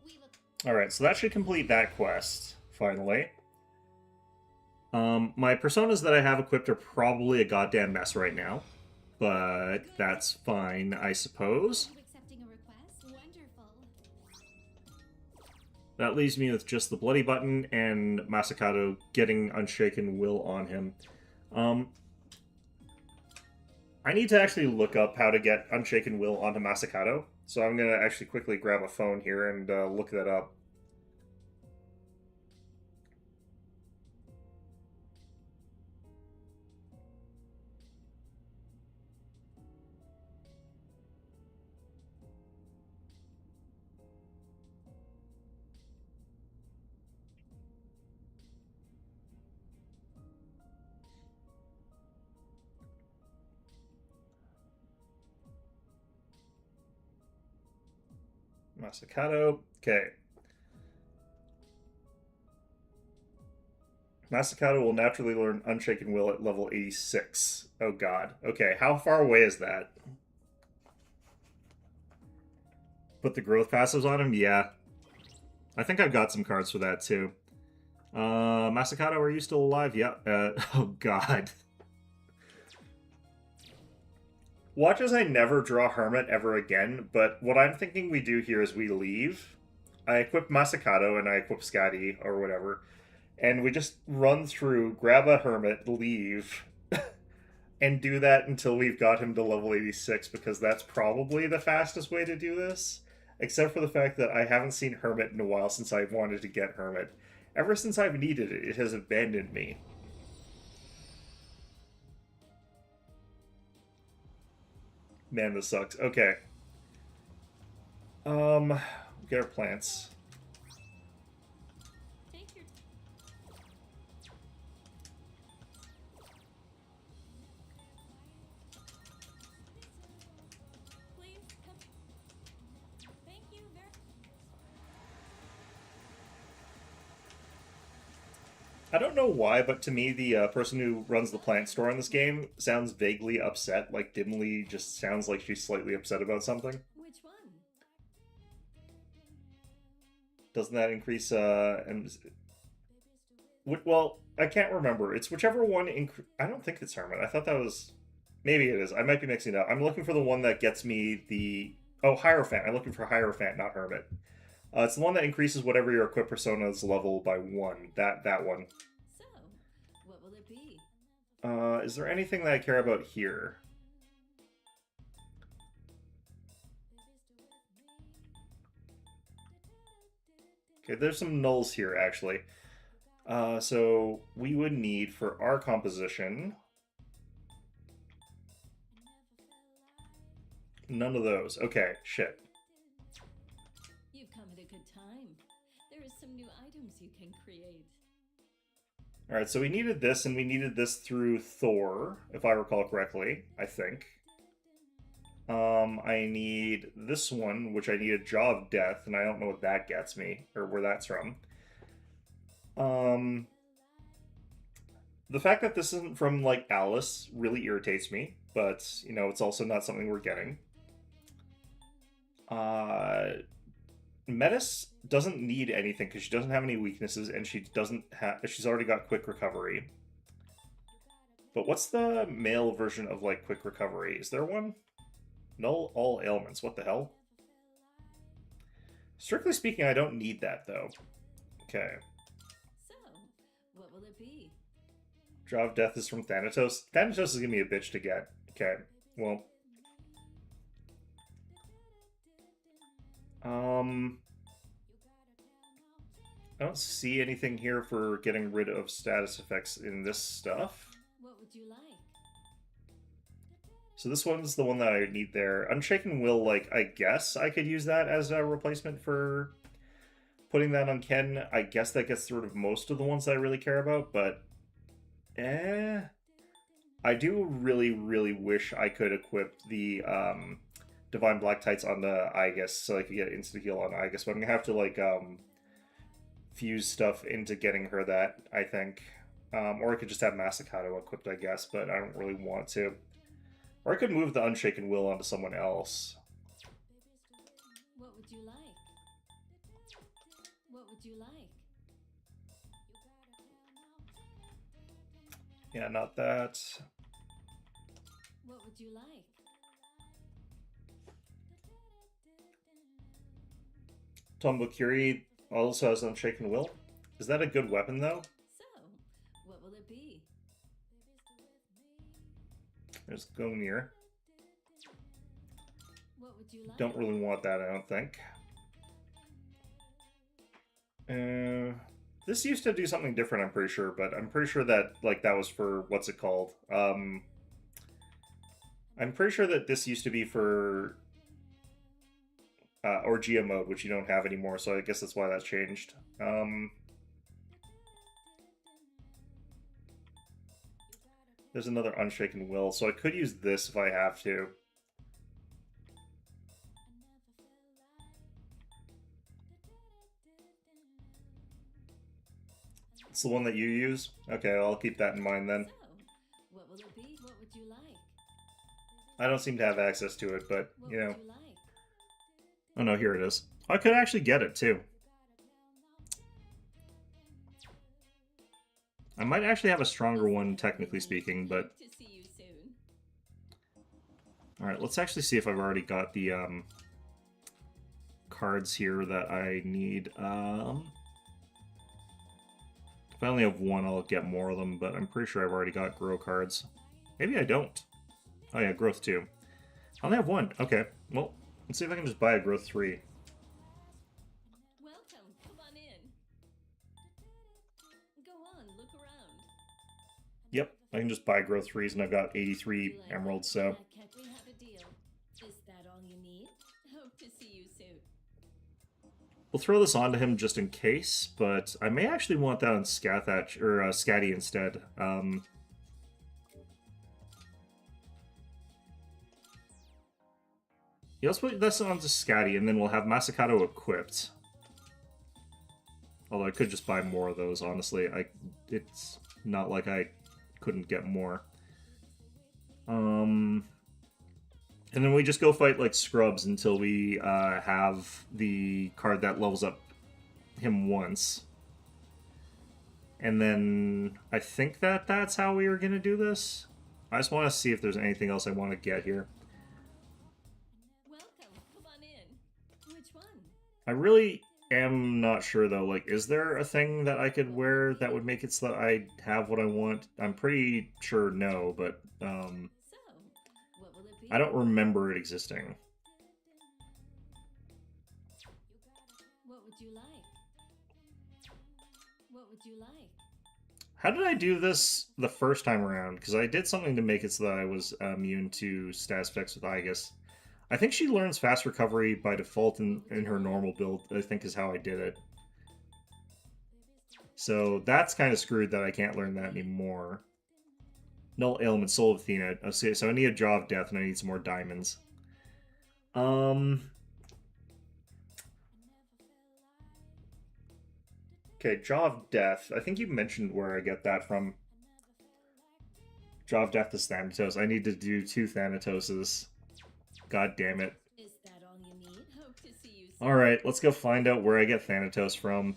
S3: We look
S1: Alright, so that should complete that quest, finally. My personas that I have equipped are probably a goddamn mess right now. But that's fine, I suppose.
S3: you accepting a request? Wonderful.
S1: That leaves me with just the Bloody Button and Masakato getting Unshaken Will on him. I need to actually look up how to get Unshaken Will onto Masakato, so I'm going to actually quickly grab a phone here and look that up. Masakato. Okay. Masakato will naturally learn Unshaken Will at level 86. Oh god. Okay, how far away is that? Put the growth passives on him? Yeah. I think I've got some cards for that too. Masakato, are you still alive? Yeah. Oh god. Watch as I never draw Hermit ever again, but what I'm thinking we do here is we leave. I equip Masakato and I equip Scatty or whatever, and we just run through, grab a Hermit, leave, and do that until we've got him to level 86, because that's probably the fastest way to do this. Except for the fact that I haven't seen Hermit in a while since I wanted to get Hermit. Ever since I've needed it, it has abandoned me. Man, this sucks. Okay. Get our plants.
S3: take your please come.
S1: I don't know why, but to me, the person who runs the plant store in this game sounds vaguely upset. Like, dimly just sounds like she's slightly upset about something.
S3: Which one?
S1: Doesn't that increase, well, I can't remember. It's whichever one, I don't think it's Hermit. I thought that was... Maybe it is. I might be mixing it up. I'm looking for the one that gets me the... Oh, Hierophant. I'm looking for Hierophant, not Hermit. It's the one that increases whatever your equipped persona's level by 1. That one.
S3: So, what will it be?
S1: Is there anything that I care about here? Okay, there's some nulls here, actually. So we would need, for our composition... None of those. Okay, shit.
S3: You've come at a good time. There are some new items you can create.
S1: Alright, so we needed this, and we needed this through Thor, if I recall correctly, I think. I need this one, which I need a Jaw of Death, and I don't know what that gets me, or where that's from. The fact that this isn't from, like, Alice really irritates me, but, you know, it's also not something we're getting. Metis doesn't need anything because she doesn't have any weaknesses, and she doesn't have. She's already got quick recovery. But what's the male version of like quick recovery? Is there one? Null all ailments. What the hell? Strictly speaking, I don't need that though. Okay.
S3: So, what will it be?
S1: Jaw of Death is from Thanatos. Thanatos is gonna be a bitch to get. Okay. Well. I don't see anything here for getting rid of status effects in this stuff.
S3: What would you like?
S1: So this one's the one that I need there. Unshaken Will, like, I guess I could use that as a replacement for putting that on Ken. I guess that gets rid of most of the ones that I really care about, but... I do really, really wish I could equip the, Divine Black Tights on the Aegis so I could get instant heal on Aegis, but I'm gonna have to, like, fuse stuff into getting her that, I think. Or I could just have Masakato equipped, I guess, but I don't really want to. Or I could move the Unshaken Will onto someone else.
S3: What would you like? What would you like?
S1: Yeah, not that.
S3: What would you like?
S1: Tombokiri also has Unshaken Will. Is that a good weapon, though?
S3: So, what will it be?
S1: There's Gonir.
S3: What would you like?
S1: Don't really want that, I don't think. This used to do something different, I'm pretty sure, but I'm pretty sure that, like, that was for, what's it called? I'm pretty sure that this used to be for Orgia mode, which you don't have anymore, so I guess that's why that's changed. There's another Unshaken Will, so I could use this if I have to. It's the one that you use? Okay, I'll keep that in mind then.
S3: So, what will it be? What would you like?
S1: I don't seem to have access to it, but,
S3: What
S1: you know.
S3: would you like?
S1: Oh no, here it is. I could actually get it, too. I might actually have a stronger one, technically speaking, but...
S3: Hope to see you soon.
S1: Alright, let's actually see if I've already got the, cards here that I need. If I only have one, I'll get more of them, but I'm pretty sure I've already got grow cards. Maybe I don't. Oh yeah, growth 2. I only have one. Okay, well, let's see if I can just buy a growth 3.
S3: Welcome. Come on in. Go on, look around.
S1: Yep, I can just buy growth 3s, and I've got 83
S3: You like
S1: emeralds,
S3: that?
S1: so...
S3: We have a deal. Is that all you need? Hope to see you soon.
S1: We'll throw this onto him just in case, but I may actually want that on Scathach, or Scatty instead. Yeah, let's put this onto Scatty, and then we'll have Masakato equipped. Although I could just buy more of those, honestly. It's not like I couldn't get more. And then we just go fight like scrubs until we have the card that levels up him once. And then I think that's how we are going to do this. I just want to see if there's anything else I want to get here.
S2: Welcome. Come on in. Which one?
S1: I really am not sure, though. Like, is there a thing that I could wear that would make it so that I have what I want? I'm pretty sure no, but
S2: So, what will it be?
S1: I don't remember it existing.
S2: What would you like? What would you like?
S1: How did I do this the first time around? Because I did something to make it so that I was immune to status effects with Aegis. I think she learns fast recovery by default in her normal build, I think is how I did it. So that's kind of screwed that I can't learn that anymore. Null Ailment, Soul of Athena. Okay, so I need a Jaw of Death and I need some more diamonds. Okay, Jaw of Death. I think you mentioned where I get that from. Jaw of Death is Thanatos. I need to do 2 Thanatoses. God damn it.
S2: Is that all you need? Hope to see you soon.
S1: Alright, let's go find out where I get Thanatos from.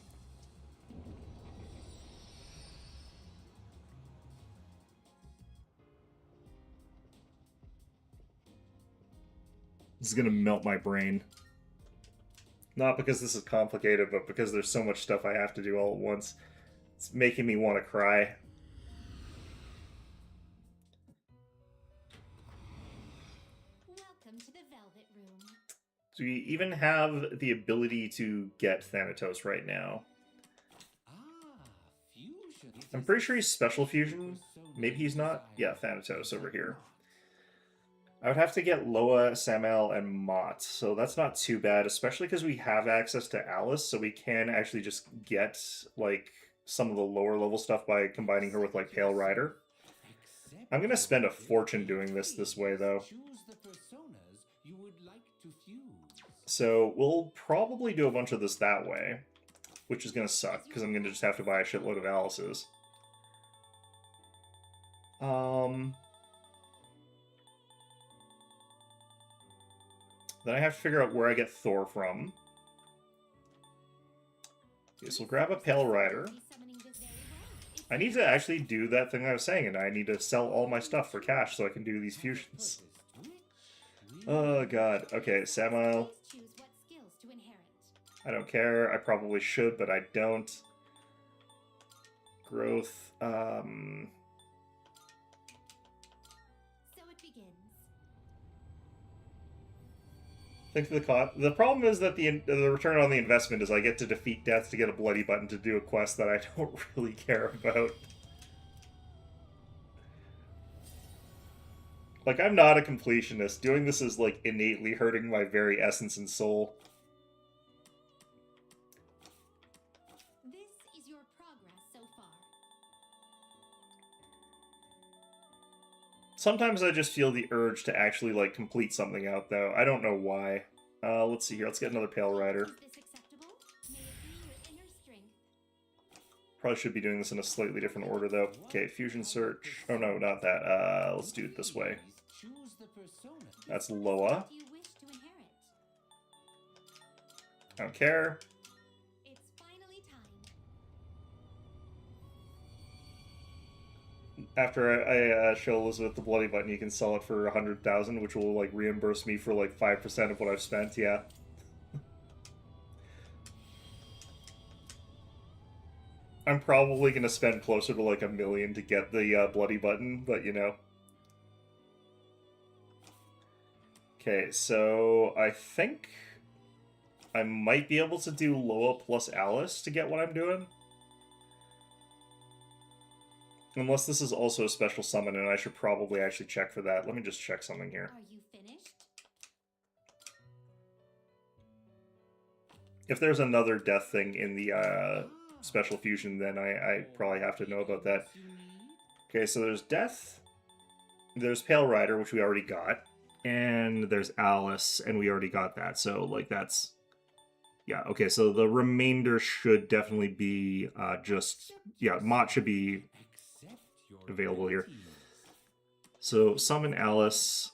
S1: This is gonna melt my brain. Not because this is complicated, but because there's so much stuff I have to do all at once. It's making me want to cry.
S3: Welcome to the Velvet Room.
S1: So we even have the ability to get Thanatos right now.
S4: Fusion.
S1: I'm pretty sure he's Special Fusion. Maybe he's not. Yeah, Thanatos over here. I would have to get Loa, Samael, and Mott, so that's not too bad, especially because we have access to Alice, so we can actually just get, like, some of the lower level stuff by combining her with, like, Pale Rider. I'm gonna spend a fortune doing this way, though. So we'll probably do a bunch of this that way, which is gonna suck, because I'm gonna just have to buy a shitload of Alice's. Then I have to figure out where I get Thor from. Okay, so we'll grab a Pale Rider. I need to actually do that thing I was saying, and I need to sell all my stuff for cash so I can do these fusions. Oh god. Okay, Samael.
S3: Choose what skills to inherit.
S1: I don't care. I probably should, but I don't. Growth.
S3: So it begins.
S1: Think of the cost. The problem is that the return on the investment is I get to defeat death to get a bloody button to do a quest that I don't really care about. Like, I'm not a completionist. Doing this is, like, innately hurting my very essence and soul.
S3: This is your progress so far.
S1: Sometimes I just feel the urge to actually, like, complete something out, though. I don't know why. Let's see here. Let's get another Pale Rider.
S3: Is this acceptable? May it be your inner strength.
S1: Probably should be doing this in a slightly different order, though. Okay, Fusion Search. Oh, no, not that. Let's do it this way. That's Loa.
S3: Do you wish to inherit?
S1: I don't care.
S3: It's finally time.
S1: After I show Elizabeth the bloody button, you can sell it for 100,000, which will, like, reimburse me for, like, 5% of what I've spent, yeah. I'm probably gonna spend closer to, like, $1 million to get the bloody button, but, you know. Okay, so I think I might be able to do Loa plus Alice to get what I'm doing. Unless this is also a special summon, and I should probably actually check for that. Let me just check something here.
S3: Are you finished?
S1: If there's another death thing in the special fusion, then I probably have to know about that. Okay, so there's death. There's Pale Rider, which we already got. And there's Alice, and we already got that. So, like, that's Yeah, okay, so the remainder should definitely be just... Yeah, Mott should be
S4: Accept your
S1: available here.
S4: abilities.
S1: So, summon Alice.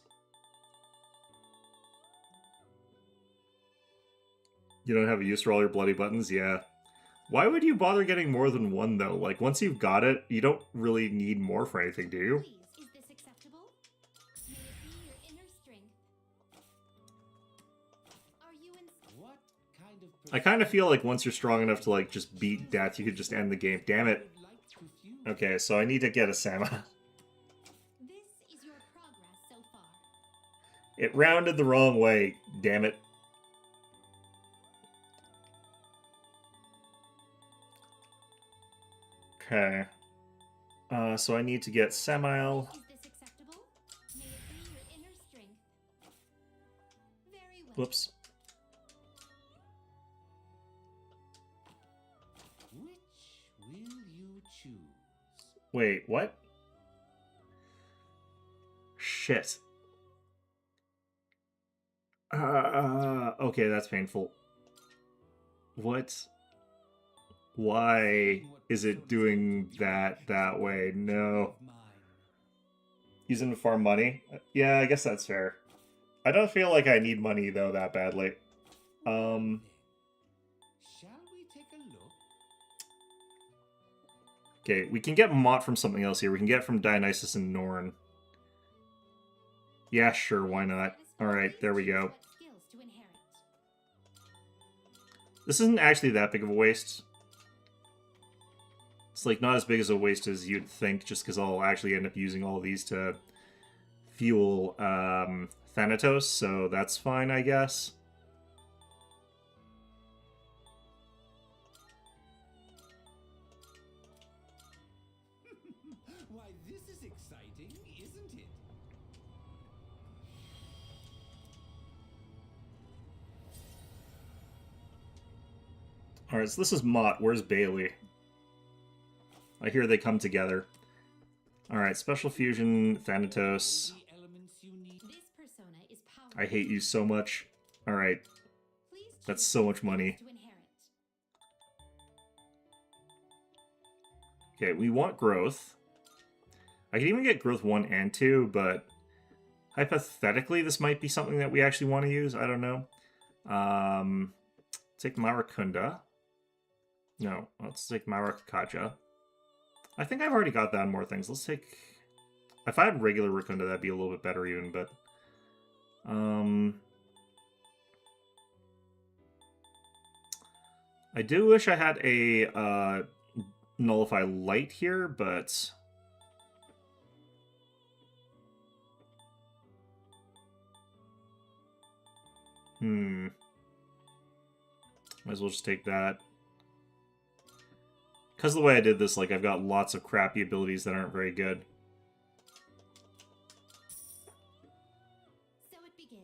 S1: You don't have a use for all your bloody buttons? Yeah. Why would you bother getting more than one, though? Like, once you've got it, you don't really need more for anything, do you?
S3: Please, is this acceptable? May it be your inner strength. Are you in?
S4: What kind of
S1: I kind of feel like once you're strong enough to, like, just beat death, you could just end the game. Damn it.
S4: would like to fuse?
S1: Okay, so I need to get a Sama.
S3: This is your progress so far.
S1: It rounded the wrong way. Damn it. Okay. So I need to get Samael.
S3: Is this acceptable? May it be your inner strength. Very well.
S1: Whoops.
S4: Which will you choose?
S1: Wait, what? Shit. Okay, that's painful. What? Why is it doing that way? No. Using to farm money? Yeah, I guess that's fair. I don't feel like I need money, though, that badly.
S4: Shall we take a look?
S1: Okay, we can get Mott from something else here. We can get from Dionysus and Norn. Yeah, sure, why not? Alright, there we go.
S3: What skills to inherit?
S1: This isn't actually that big of a waste. It's like not as big as a waste as you'd think, just because I'll actually end up using all of these to fuel Thanatos, so that's fine, I guess.
S4: Why, this is exciting, isn't it?
S1: Alright, so this is Mott. Where's Bailey? I hear they come together. Alright, Special Fusion, Thanatos.
S4: All the elements you need.
S3: This persona is powerful.
S1: I hate you so much. Alright,
S3: Please
S1: that's
S3: choose
S1: so much
S3: skills
S1: money.
S3: to inherit.
S1: Okay, we want growth. I can even get growth 1 and 2, but hypothetically, this might be something that we actually want to use. I don't know. Take Marakunda. No, let's take Marakakaja. I think I've already got that on more things. Let's take... If I had regular Rakunda, that'd be a little bit better even, but... I do wish I had a Nullify Light here, but... Might as well just take that. Because of the way I did this, like, I've got lots of crappy abilities that aren't very good.
S3: So it begins.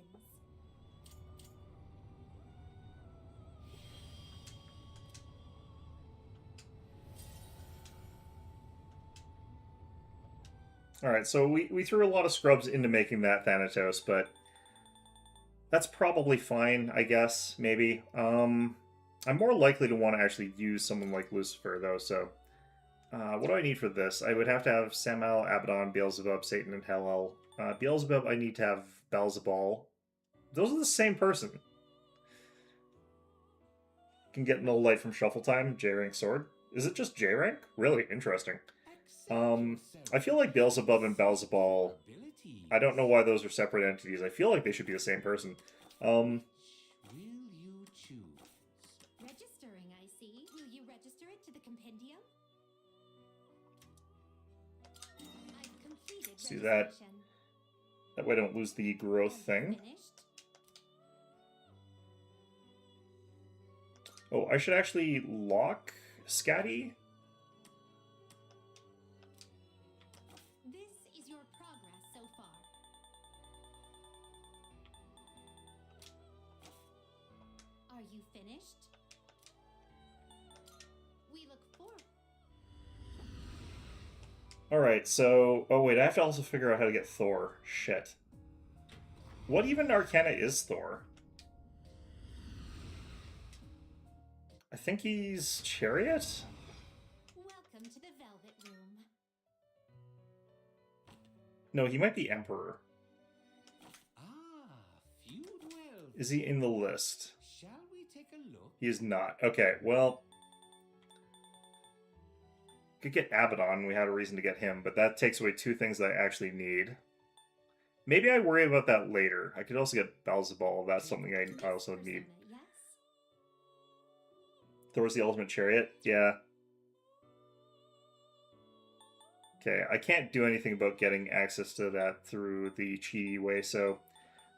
S1: Alright, so we threw a lot of scrubs into making that Thanatos, but that's probably fine, I guess, maybe. I'm more likely to want to actually use someone like Lucifer, though, so... what do I need for this? I would have to have Samael, Abaddon, Beelzebub, Satan, and Hellel. Beelzebub, I need to have Beelzebul. Those are the same person. Can get no light from Shuffle Time, J-Rank Sword. Is it just J-Rank? Really interesting. I feel like Beelzebub and Beelzebul... I don't know why those are separate entities. I feel like they should be the same person.
S4: Will you choose?
S3: Registering, I see. Will you register it to the compendium? I've completed
S1: See that?
S3: registration.
S1: That way I don't lose the growth thing.
S3: Finished?
S1: Oh, I should actually lock Scatty?
S3: This is your progress so far. Are you finished? We look forward.
S1: Alright, so... Oh wait, I have to also figure out how to get Thor. Shit. What even Arcana is Thor? I think he's Chariot?
S3: Welcome to the Velvet Room.
S1: No, he might be Emperor.
S4: Ah, feud well.
S1: Is he in the list?
S4: Shall we take a look?
S1: He is not. Okay, well... Could get Abaddon, we had a reason to get him, but that takes away two things that I actually need. Maybe I worry about that later. I could also get Beelzebul, that's something I also need.
S3: Yes?
S1: Thor's the Ultimate Chariot? Yeah. Okay, I can't do anything about getting access to that through the cheaty way, so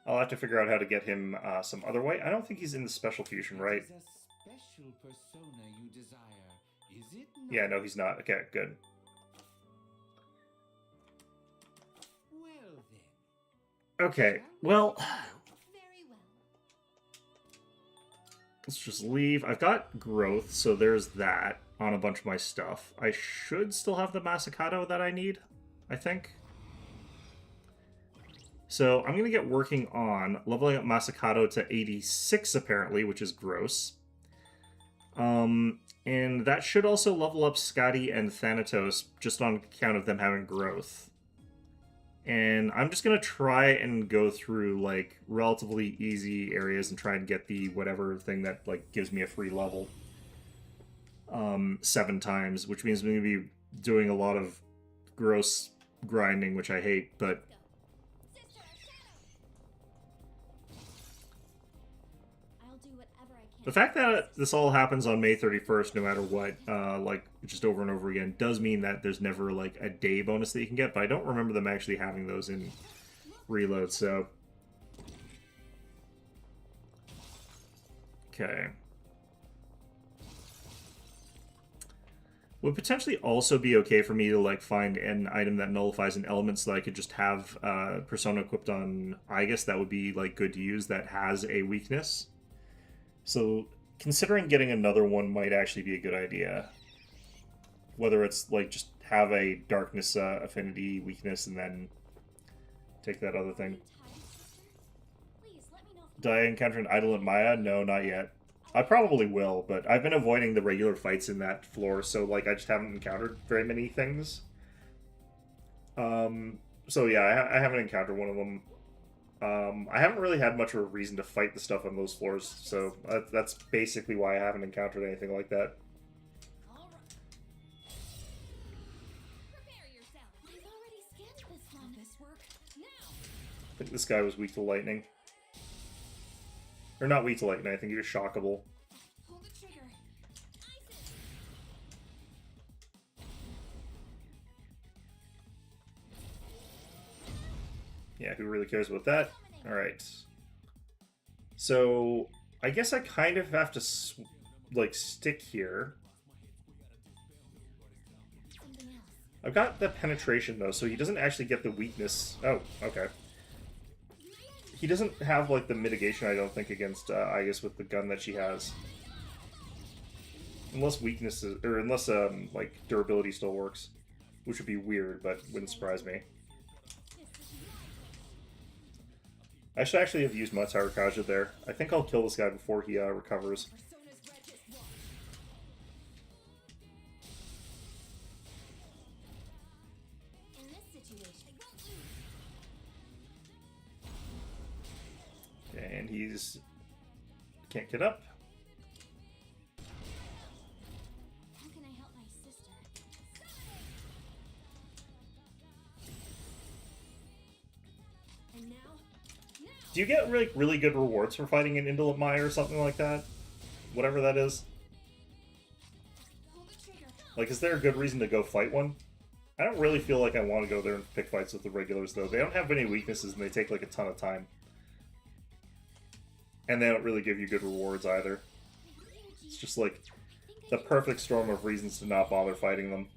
S1: I'll have to figure out how to get him some other way. I don't think he's in the Special Fusion, right?
S4: It is a special persona you desire, is it not?
S1: Yeah, no, he's not. Okay, good.
S4: Well then.
S1: Okay, well,
S3: Very well.
S1: let's just leave. I've got growth, so there's that on a bunch of my stuff. I should still have the Masakato that I need, I think. So I'm going to get working on leveling up Masakato to 86, apparently, which is gross. And that should also level up Scotty and Thanatos, just on account of them having growth. And I'm just going to try and go through, like, relatively easy areas and try and get the whatever thing that, like, gives me a free level 7 times, which means I'm going to be doing a lot of gross grinding, which I hate, but...
S3: Sister of Shadow! I'll do whatever I can.
S1: The fact that this all happens on May 31st, no matter what, like, just over and over again, does mean that there's never, like, a day bonus that you can get, but I don't remember them actually having those in Reload, so... Okay. Would potentially also be okay for me to, like, find an item that nullifies an element so that I could just have Persona equipped on Aegis that would be, like, good to use that has a weakness. So, considering getting another one might actually be a good idea. Whether it's, like, just have a darkness affinity weakness and then take that other thing.
S3: Please let me know if
S1: Did I encounter an idol in Maya? No, not yet. I probably will, but I've been avoiding the regular fights in that floor, so, like, I just haven't encountered very many things. So yeah, I haven't encountered one of them. I haven't really had much of a reason to fight the stuff on those floors, so that's basically why I haven't encountered anything like that.
S3: All right. Prepare yourself. I've already scanned this one. This work now.
S1: I think this guy was weak to lightning. Or not weak to lightning, I think he was shockable.
S3: Pull the trigger. Isis.
S1: Yeah, who really cares about that? Alright. So, I guess I kind of have to, like, stick here.
S3: Something else.
S1: I've got the penetration, though, so he doesn't actually get the weakness. Oh, okay. He doesn't have, like, the mitigation, I don't think, against Aegis with the gun that she has. Unless weaknesses, or unless, like, durability still works. Which would be weird, but wouldn't surprise me. I should actually have used Matsara Kaja there. I think I'll kill this guy before he recovers.
S3: Persona's Regis one. In this situation, I won't lose.
S1: And he's... can't get up.
S3: How can I help my sister? And now?
S1: Do you get really, really good rewards for fighting an Indolent Maya or something like that? Whatever that is.
S3: Pull the trigger.
S1: Like, is there a good reason to go fight one? I don't really feel like I want to go there and pick fights with the regulars, though. They don't have any weaknesses, and they take, like, a ton of time. And they don't really give you good rewards, either. It's just, like, the perfect storm of reasons to not bother fighting them.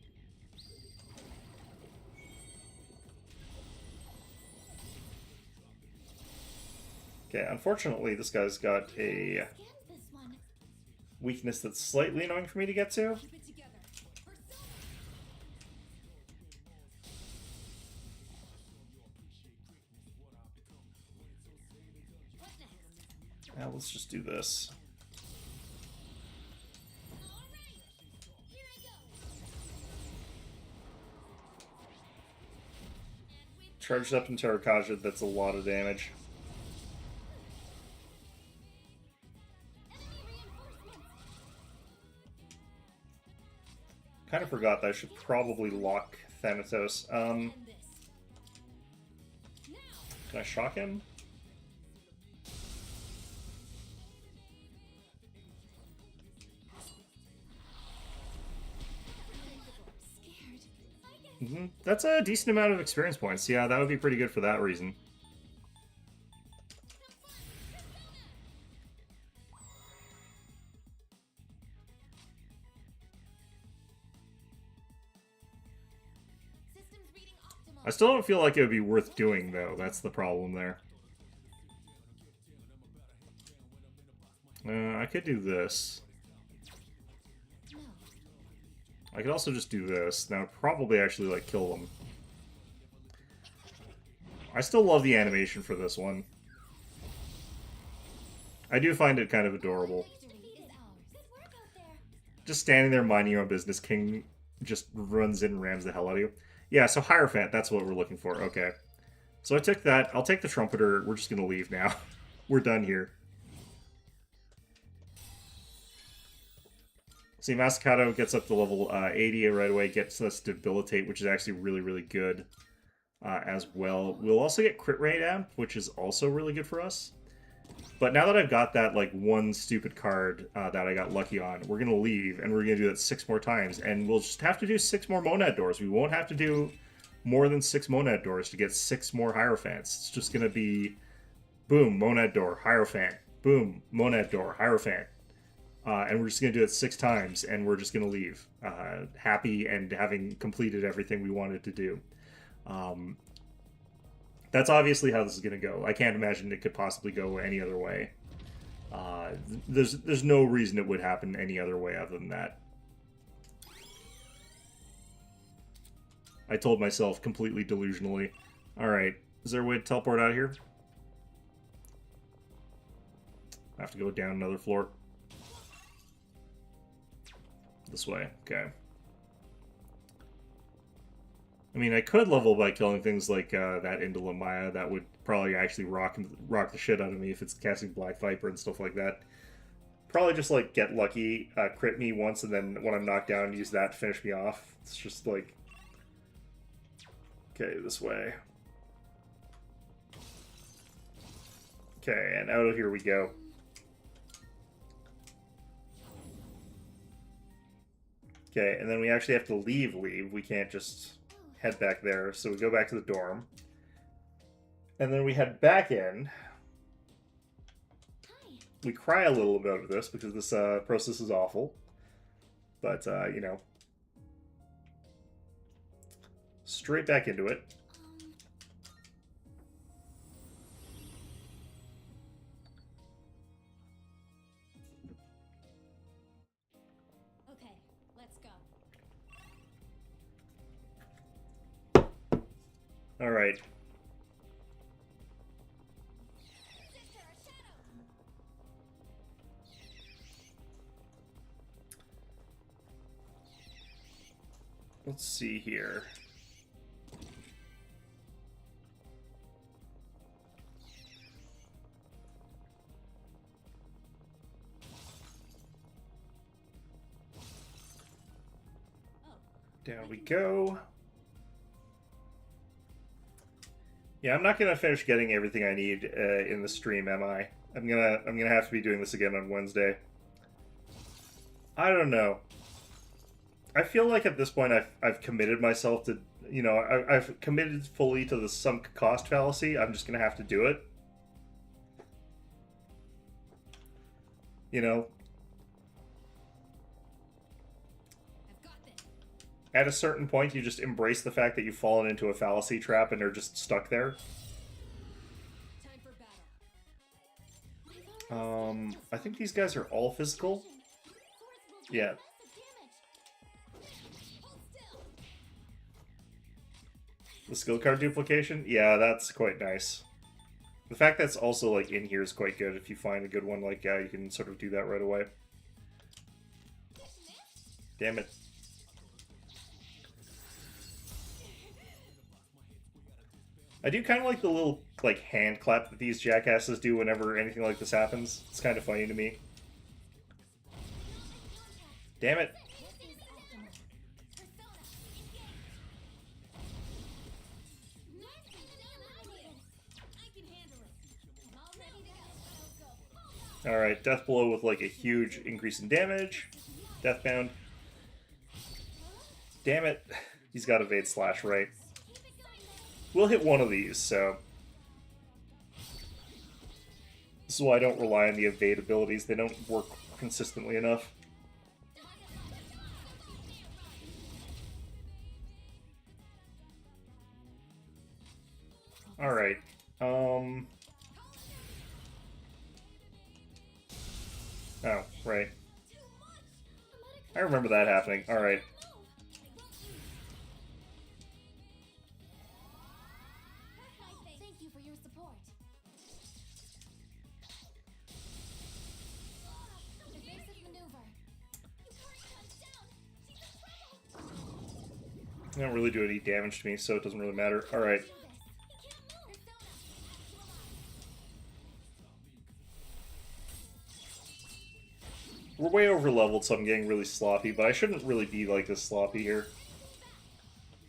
S1: Okay, unfortunately, this guy's got a
S3: Scans this one.
S1: weakness that's slightly annoying for me to get to.
S3: Keep it together. Persona. What next?
S1: Now let's just do this. Charged up into Arcaja, that's a lot of damage. Kind of forgot that I should probably lock Thanatos.
S3: And this. Now.
S1: Can I shock him?
S3: Scared.
S1: That's a decent amount of experience points. Yeah, that would be pretty good for that reason.
S3: Systems reading optimal.
S1: I still don't feel like it would be worth doing, though. That's the problem there. I could do this.
S3: No.
S1: I could also just do this. Now, probably actually, like, kill them. I still love the animation for this one. I do find it kind of adorable.
S3: Victory is ours. Good work out there.
S1: Just standing there minding your own business, King just runs in and rams the hell out of you. Yeah, so Hierophant, that's what we're looking for. Okay. So I took that. I'll take the Trumpeter. We're just going to leave now. We're done here. See, Masakato gets up to level 80 right away, gets us Debilitate, which is actually really, really good as well. We'll also get Crit Rate Amp, which is also really good for us. But now that I've got that, like, one stupid card that I got lucky on, we're going to leave, and we're going to do that 6 more times. And we'll just have to do 6 more Monad Doors. We won't have to do more than 6 Monad Doors to get 6 more Hierophants. It's just going to be, boom, Monad Door, Hierophant. Boom, Monad Door, Hierophant. And we're just going to do it 6 times, and we're just going to leave. Happy and having completed everything we wanted to do. That's obviously how this is going to go. I can't imagine it could possibly go any other way. There's no reason it would happen any other way other than that. I told myself completely delusionally. Alright, is there a way to teleport out of here? I have to go down another floor. This way, okay. I mean, I could level by killing things like that Indolent Maya. That would probably actually rock the shit out of me if it's casting Black Viper and stuff like that. Probably just, like, get lucky, crit me once, and then when I'm knocked down, use that to finish me off. It's just, like... Okay, this way. Okay, and out of here we go. Okay, and then we actually have to leave. We can't just head back there. So we go back to the dorm. And then we head back in. We cry a little about this because this process is awful. But, you know. Straight back into it.
S3: Okay, let's go.
S1: Alright. Let's see here. Down we go. Yeah, I'm not gonna finish getting everything I need in the stream, am I? I'm gonna have to be doing this again on Wednesday. I don't know. I feel like at this point I've committed myself to, you know, I've committed fully to the sunk cost fallacy. I'm just gonna have to do it. You know. At a certain point, you just embrace the fact that you've fallen into a fallacy trap and are just stuck there.
S3: Time for battle.
S1: I think these guys are all physical. Yeah. The skill card duplication? Yeah, that's quite nice. The fact that's also, like, in here is quite good. If you find a good one, like, you can sort of do that right away. Damn it. I do kind of like the little like hand clap that these jackasses do whenever anything like this happens. It's kind of funny to me. Damn it.
S3: This is optimal. Persona, engage. I can handle it. I'm all ready to go.
S1: Alright, Death Blow with like a huge increase in damage. Deathbound. Damn it. He's got evade slash, right? We'll hit one of these, so... This is why I don't rely on the evade abilities. They don't work consistently enough. Alright. Oh, right. I remember that happening. Alright.
S3: Thank you for your support. Evasive maneuver.
S1: They don't really do any damage to me, so it doesn't really matter. Alright. We're way over leveled, so I'm getting really sloppy, but I shouldn't really be like this sloppy here.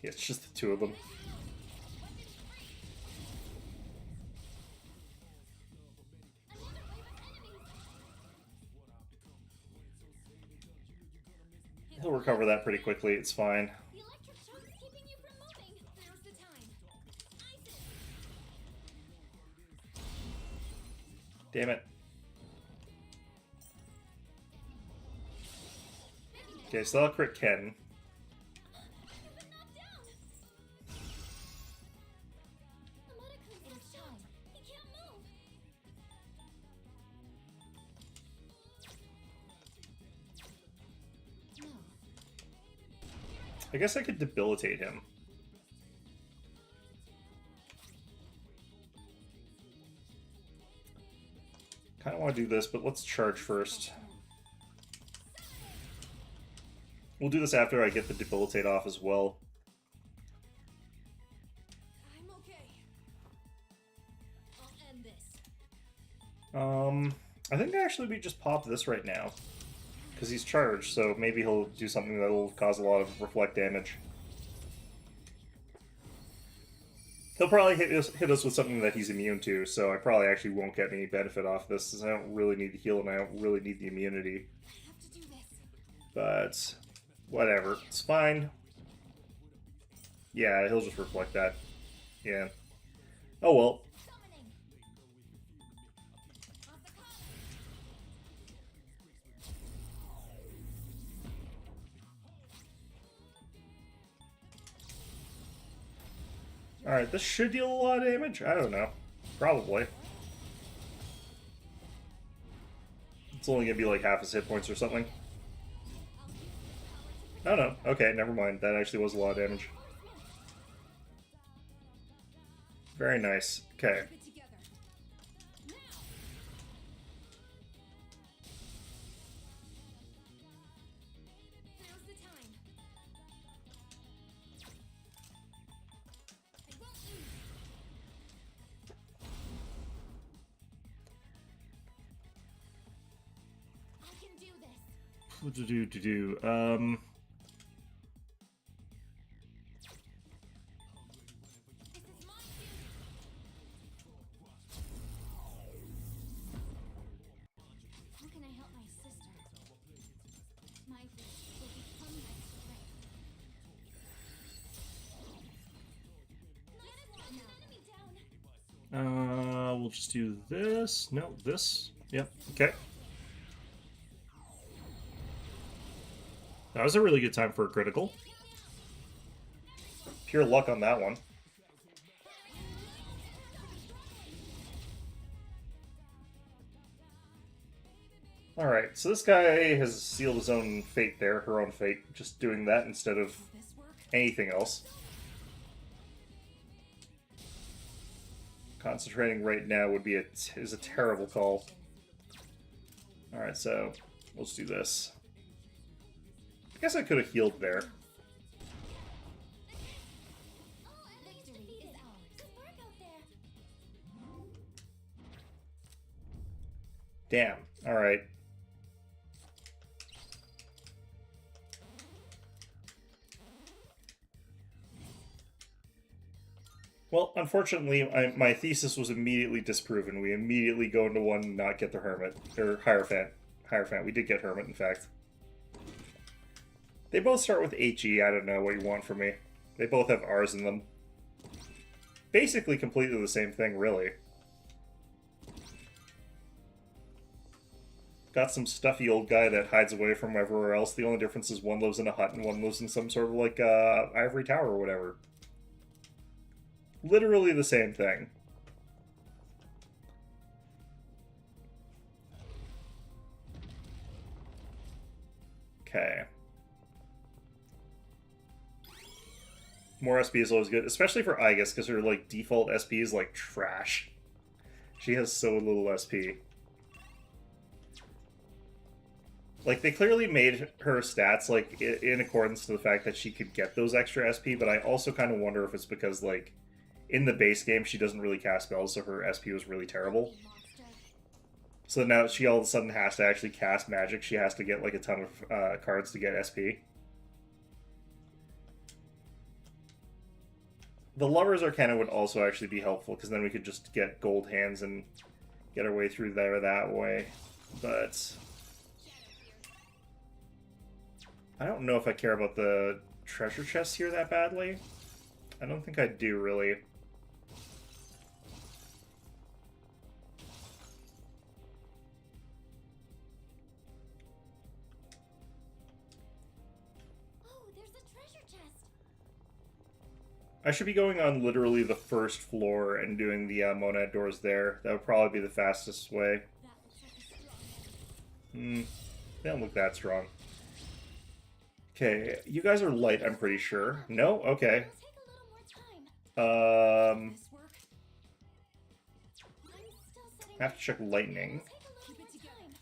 S1: Yeah, it's just the two of them. He'll recover that pretty quickly, it's fine.
S3: The electric shock is keeping you from moving. Now's the time.
S1: Damn it. Okay, so I'll crit Ken. I guess I could debilitate him. Kind of want to do this, but let's charge first. We'll do this after I get the debilitate off as well.
S3: I'm okay. I'll end this.
S1: I think actually we just pop this right now. Because he's charged, so maybe he'll do something that'll cause a lot of reflect damage. He'll probably hit us with something that he's immune to, so I probably actually won't get any benefit off this, since I don't really need the heal and I don't really need the immunity.
S3: I have to do this.
S1: But, whatever. It's fine. Yeah, he'll just reflect that. Yeah. Oh well.
S3: Summoning.
S1: Alright, this should deal a lot of damage? I don't know. Probably. It's only gonna be like half his hit points or something. Oh no. Okay, never mind. That actually was a lot of damage. Very nice. Okay.
S3: Keep it together. Now. Now's the time. I won't lose. I can do this.
S1: What to do?
S3: This is my chance. How can I help my sister? My fist will become my strength. Let an enemy down.
S1: We'll just do this. No, this. Yep. Okay. That was a really good time for a critical. Pure luck on that one. Alright, so this guy has sealed his own fate there, her own fate, just doing that instead of
S3: Will this work?
S1: anything else. Concentrating right now would be is a terrible call. Alright, so let's do this. I guess I could have healed there.
S3: Victory is ours.
S1: Damn. Alright. Well, unfortunately, my thesis was immediately disproven. We immediately go into one and not get the Hermit. Or Hierophant. Hierophant. We did get Hermit, in fact. They both start with HE. I don't know what you want from me. They both have R's in them. Basically completely the same thing, really. Got some stuffy old guy that hides away from everywhere else. The only difference is one lives in a hut and one lives in some sort of, like, ivory tower or whatever. Literally the same thing. Okay. More SP is always good, especially for Aegis, because her, like, default SP is, like, trash. She has so little SP. Like, they clearly made her stats, like, in accordance to the fact that she could get those extra SP, but I also kind of wonder if it's because, like, in the base game, she doesn't really cast spells, so her SP was really terrible. So now she all of a sudden has to actually cast magic. She has to get, like, a ton of cards to get SP. The Lover's Arcana would also actually be helpful, because then we could just get gold hands and get our way through there that way. But I don't know if I care about the treasure chests here that badly. I don't think I do, really.
S2: Oh, there's a treasure chest.
S1: I should be going on literally the first floor and doing the monad doors there. That would probably be the fastest way.
S2: That looks like a strong enemy.
S1: They don't look that strong. Okay, you guys are light, I'm pretty sure. No? Okay.
S2: It'll take a little more time.
S3: This work?
S2: I'm still setting
S1: I have to check lightning.
S2: It'll take a little more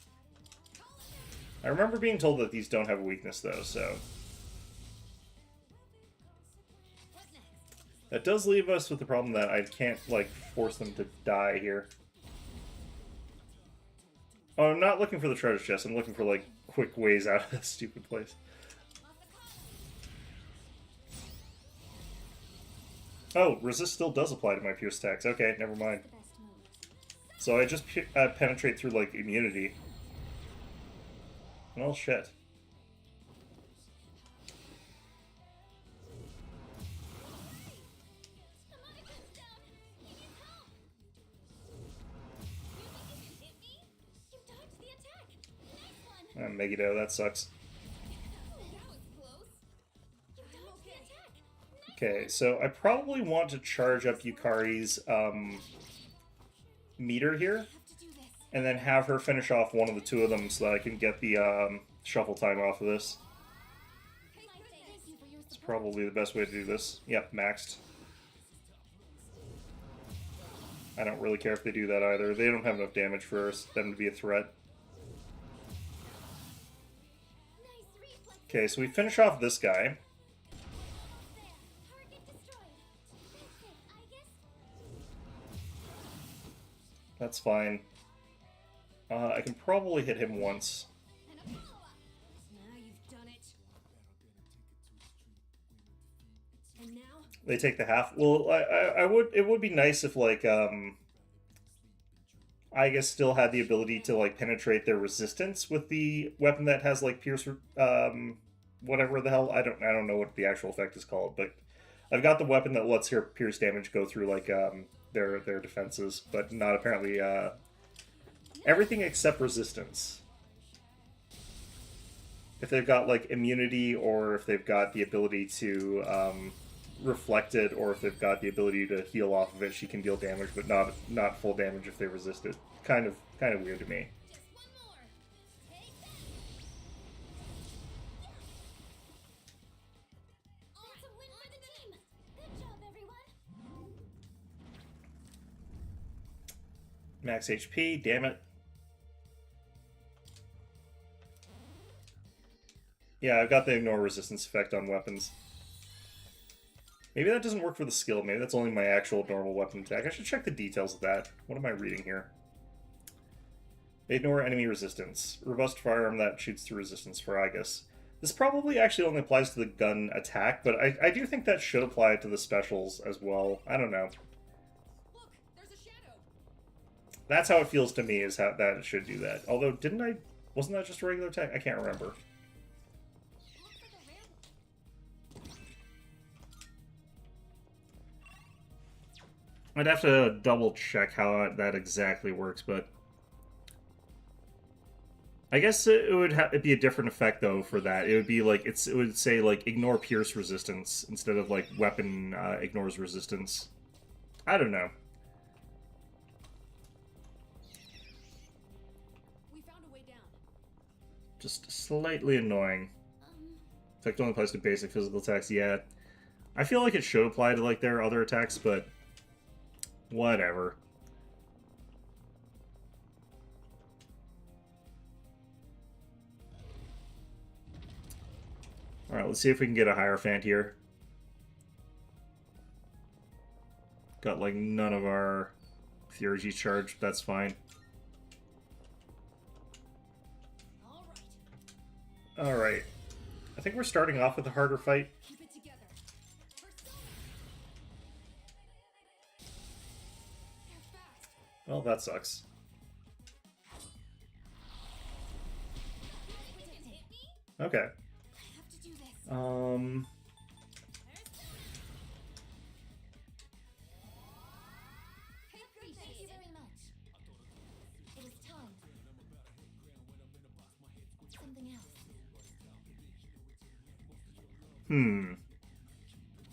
S2: time.
S1: I remember being told that these don't have a weakness, though, so...
S2: What next?
S1: That does leave us with the problem that I can't, like, force them to die here. Oh, I'm not looking for the treasure chest. I'm looking for, like, quick ways out of this stupid place. Oh, resist still does apply to my pierce attacks. Okay, never mind.
S2: The best move.
S1: So I just penetrate through, like, immunity. Well, shit.
S2: Harmonicus down. He needs help. You think you can hit me? You dodged the attack. Nice one.
S1: Megiddo, that sucks.
S2: That was close. You dodged the attack. Nice.
S1: Okay, so I probably want to charge up Yukari's meter here,
S2: Have to do this.
S1: and then have her finish off one of the two of them so that I can get the shuffle time off of this.
S2: Thank you for your
S1: It's
S2: support.
S1: probably the best way to do this. Yep, maxed. I don't really care if they do that either. They don't have enough damage for them to be a threat.
S2: Nice reflex.
S1: Okay, so we finish off this guy.
S2: There. Target destroyed. That's it, I guess.
S1: That's fine. I can probably hit him once.
S2: And a follow-up. Now you've done it. And now?
S1: They take the half. Well, I would. It would be nice if, like, I guess still had the ability to, like, penetrate their resistance with the weapon that has, like, pierce, whatever the hell. I don't know what the actual effect is called, but I've got the weapon that lets her pierce damage go through, like, their defenses, but not apparently everything except resistance. If they've got, like, immunity, or if they've got the ability to reflect it, or if they've got the ability to heal off of it, she can deal damage, but not full damage if they resist it. Kind of weird to me.
S2: Just one more. Take that. That's a win for the team. Good job, everyone.
S1: Max HP, damn it. Yeah, I've got the ignore resistance effect on weapons. Maybe that doesn't work for the skill. Maybe that's only my actual normal weapon attack. I should check the details of that. What am I reading here? Ignore enemy resistance. Robust firearm that shoots through resistance for Aegis. This probably actually only applies to the gun attack, but I do think that should apply to the specials as well. I don't know.
S3: Look, there's a shadow.
S1: That's how it feels to me, is how that it should do that. Although, didn't I... Wasn't that just a regular attack? I can't remember.
S3: Look for the rare.
S1: I'd have to double check how that exactly works, but I guess it would it'd be a different effect though for that. It would be like it would say like ignore pierce resistance instead of like weapon ignores resistance. I don't know.
S3: We found a way down.
S1: Just slightly annoying. Effect only applies to basic physical attacks. Yeah, I feel like it should apply to like their other attacks, but whatever. Alright, let's see if we can get a Hierophant here. Got, like, none of our Theurgy charged. That's fine.
S3: All right.
S1: Alright. I think we're starting off with a harder fight.
S3: Keep it together. Persona. They're fast.
S1: Well, that sucks.
S3: You think you can hit me?
S1: Okay.
S3: I have to do this.
S2: Thank you very much. It is time. Something else.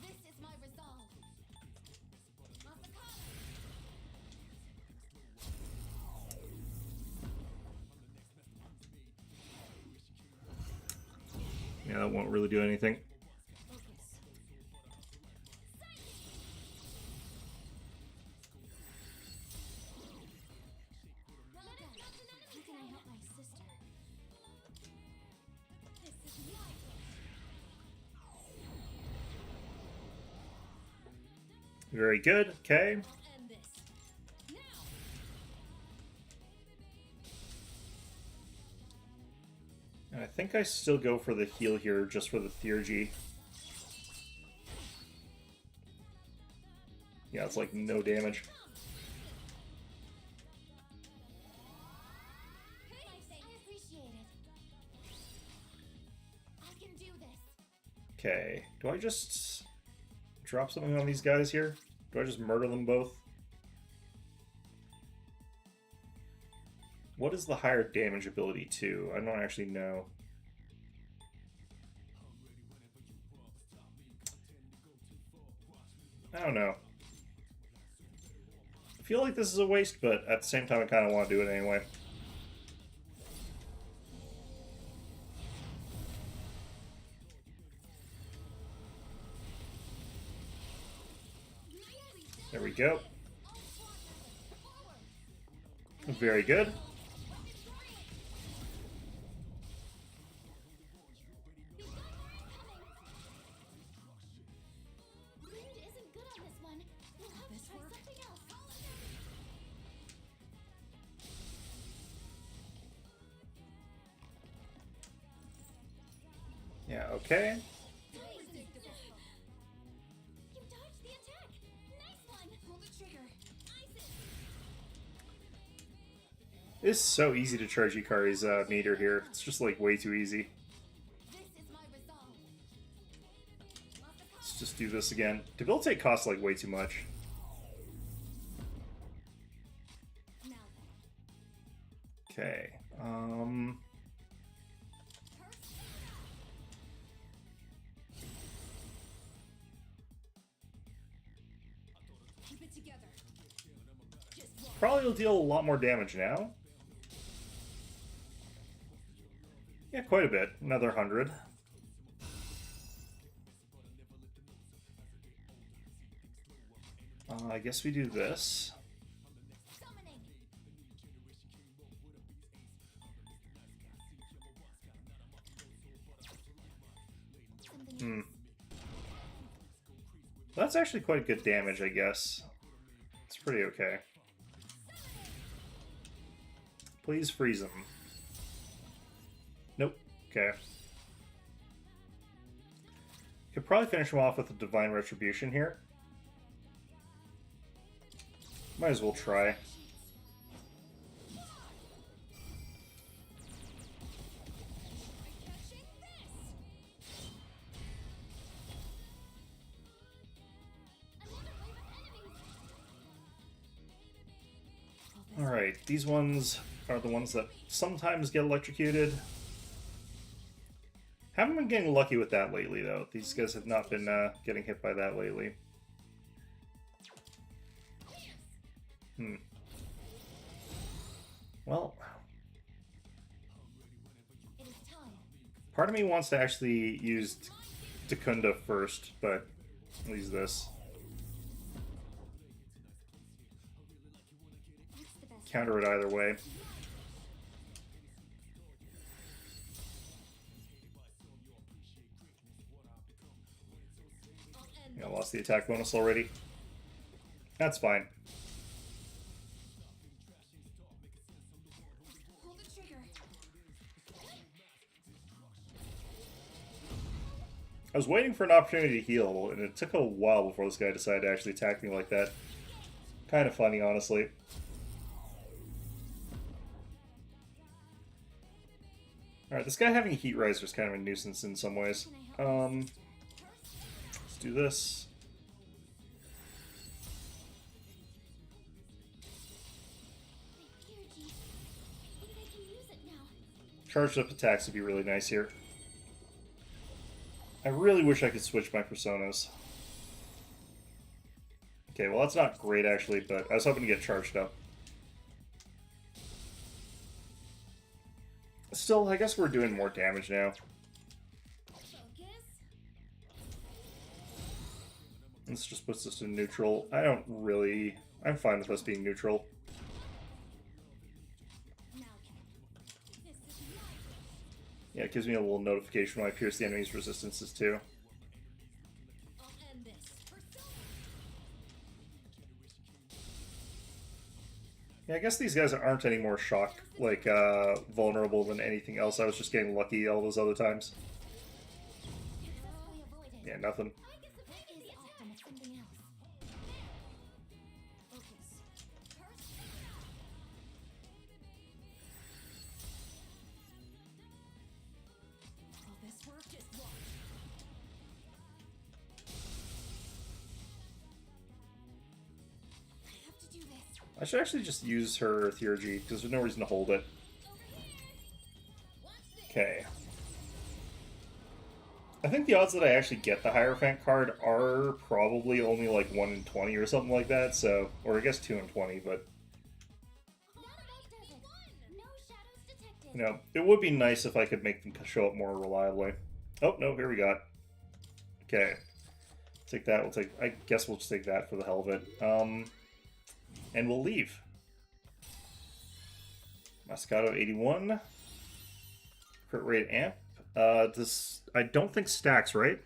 S3: This is my resolve. Masakata.
S1: Yeah, that won't really do anything.
S2: Focus. How can I help my sister?
S3: This is my
S1: Very good. Okay.
S3: I'll end this. Now.
S1: And I think I still go for the heal here just for the Theurgy. Yeah, it's like no damage.
S2: I appreciate it. I can do this.
S1: Okay. Do I just drop something on these guys here? Do I just murder them both? What is the higher damage ability to? I don't actually know. I don't know. I feel like this is a waste, but at the same time I kind of want to do it anyway. There we go. Very good.
S2: Wind isn't good on this one. We'll have to try something else.
S1: Yeah, okay.
S3: Unpredictable.
S2: You dodged the attack. Nice one.
S3: Pull the trigger. Isis.
S1: It's so easy to charge Yukari's meter here. It's just like way too easy.
S3: This is my resolve. Masakata.
S1: Let's just do this again. Debilitate costs like way too much.
S3: Now then.
S1: Okay.
S3: Keep it together. Just walk.
S1: Probably will deal a lot more damage now. Yeah, quite a bit. Another 100. I guess we do this.
S2: Summoning. Something else.
S1: That's actually quite good damage, I guess. It's pretty okay. Please freeze him. Nope. Okay. Could probably finish him off with a Divine Retribution here. Might as well try. Alright, these ones are the ones that sometimes get electrocuted. Haven't been getting lucky with that lately, though. These guys have not been getting hit by that lately. Well, part of me wants to actually use Dacunda first, but I'll use this. Counter it either way. I lost the attack bonus already. That's fine.
S3: Pull the trigger.
S1: I was waiting for an opportunity to heal, and it took a while before this guy decided to actually attack me like that. Kind of funny, honestly. Alright, this guy having a Heat Riser is kind of a nuisance in some ways. Let's do this. Charged up attacks would be really nice here. I really wish I could switch my personas. Okay, well that's not great actually, but I was hoping to get charged up. Still, I guess we're doing more damage now. This just puts us in neutral. I'm fine with us being neutral. Yeah, it gives me a little notification when I pierce the enemy's resistances too. Yeah, I guess these guys aren't any more vulnerable than anything else. I was just getting lucky all those other times. Yeah, nothing. I should actually just use her Theurgy, because there's no reason to hold it. Okay. I think the odds that I actually get the Hierophant card are probably only like 1 in 20 or something like that, so... Or I guess 2 in 20, but... You know, it would be nice if I could make them show up more reliably. Oh, no, here we got. Okay. Take that, I guess we'll just take that for the hell of it. And we'll leave. Moscato 81. Crit rate amp. This I don't think stacks, right?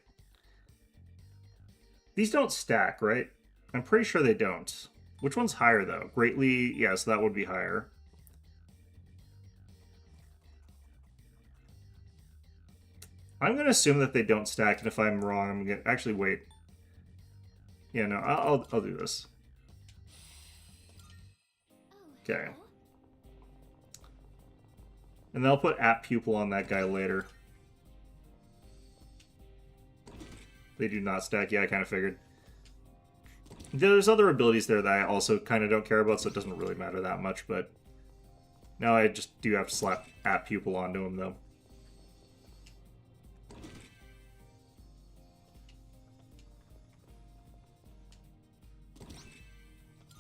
S1: These don't stack, right? I'm pretty sure they don't. Which one's higher though? Greatly, yeah, so that would be higher. I'm gonna assume that they don't stack, and if I'm wrong, I'm gonna actually wait. Yeah, no, I'll do this. Okay. And then I'll put App Pupil on that guy later. They do not stack. Yeah, I kind of figured. There's other abilities there that I also kind of don't care about, so it doesn't really matter that much, but... Now I just do have to slap App Pupil onto him, though.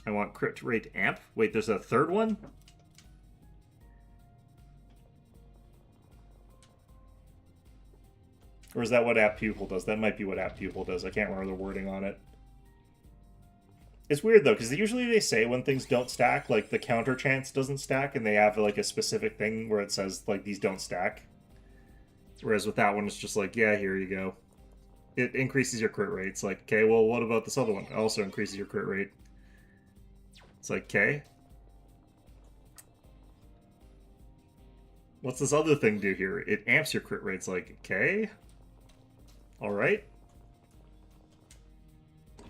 S1: I want crit rate amp. Wait, there's a third one? Or is that what App Pupil does? That might be what App Pupil does. I can't remember the wording on it. It's weird, though, because usually they say when things don't stack, like, the counter chance doesn't stack, and they have, like, a specific thing where it says, like, these don't stack. Whereas with that one, it's just like, yeah, here you go. It increases your crit rate. It's like, okay, well, what about this other one? It also increases your crit rate. It's like, okay. What's this other thing do here? It amps your crit rates, like, okay. Alright.
S3: I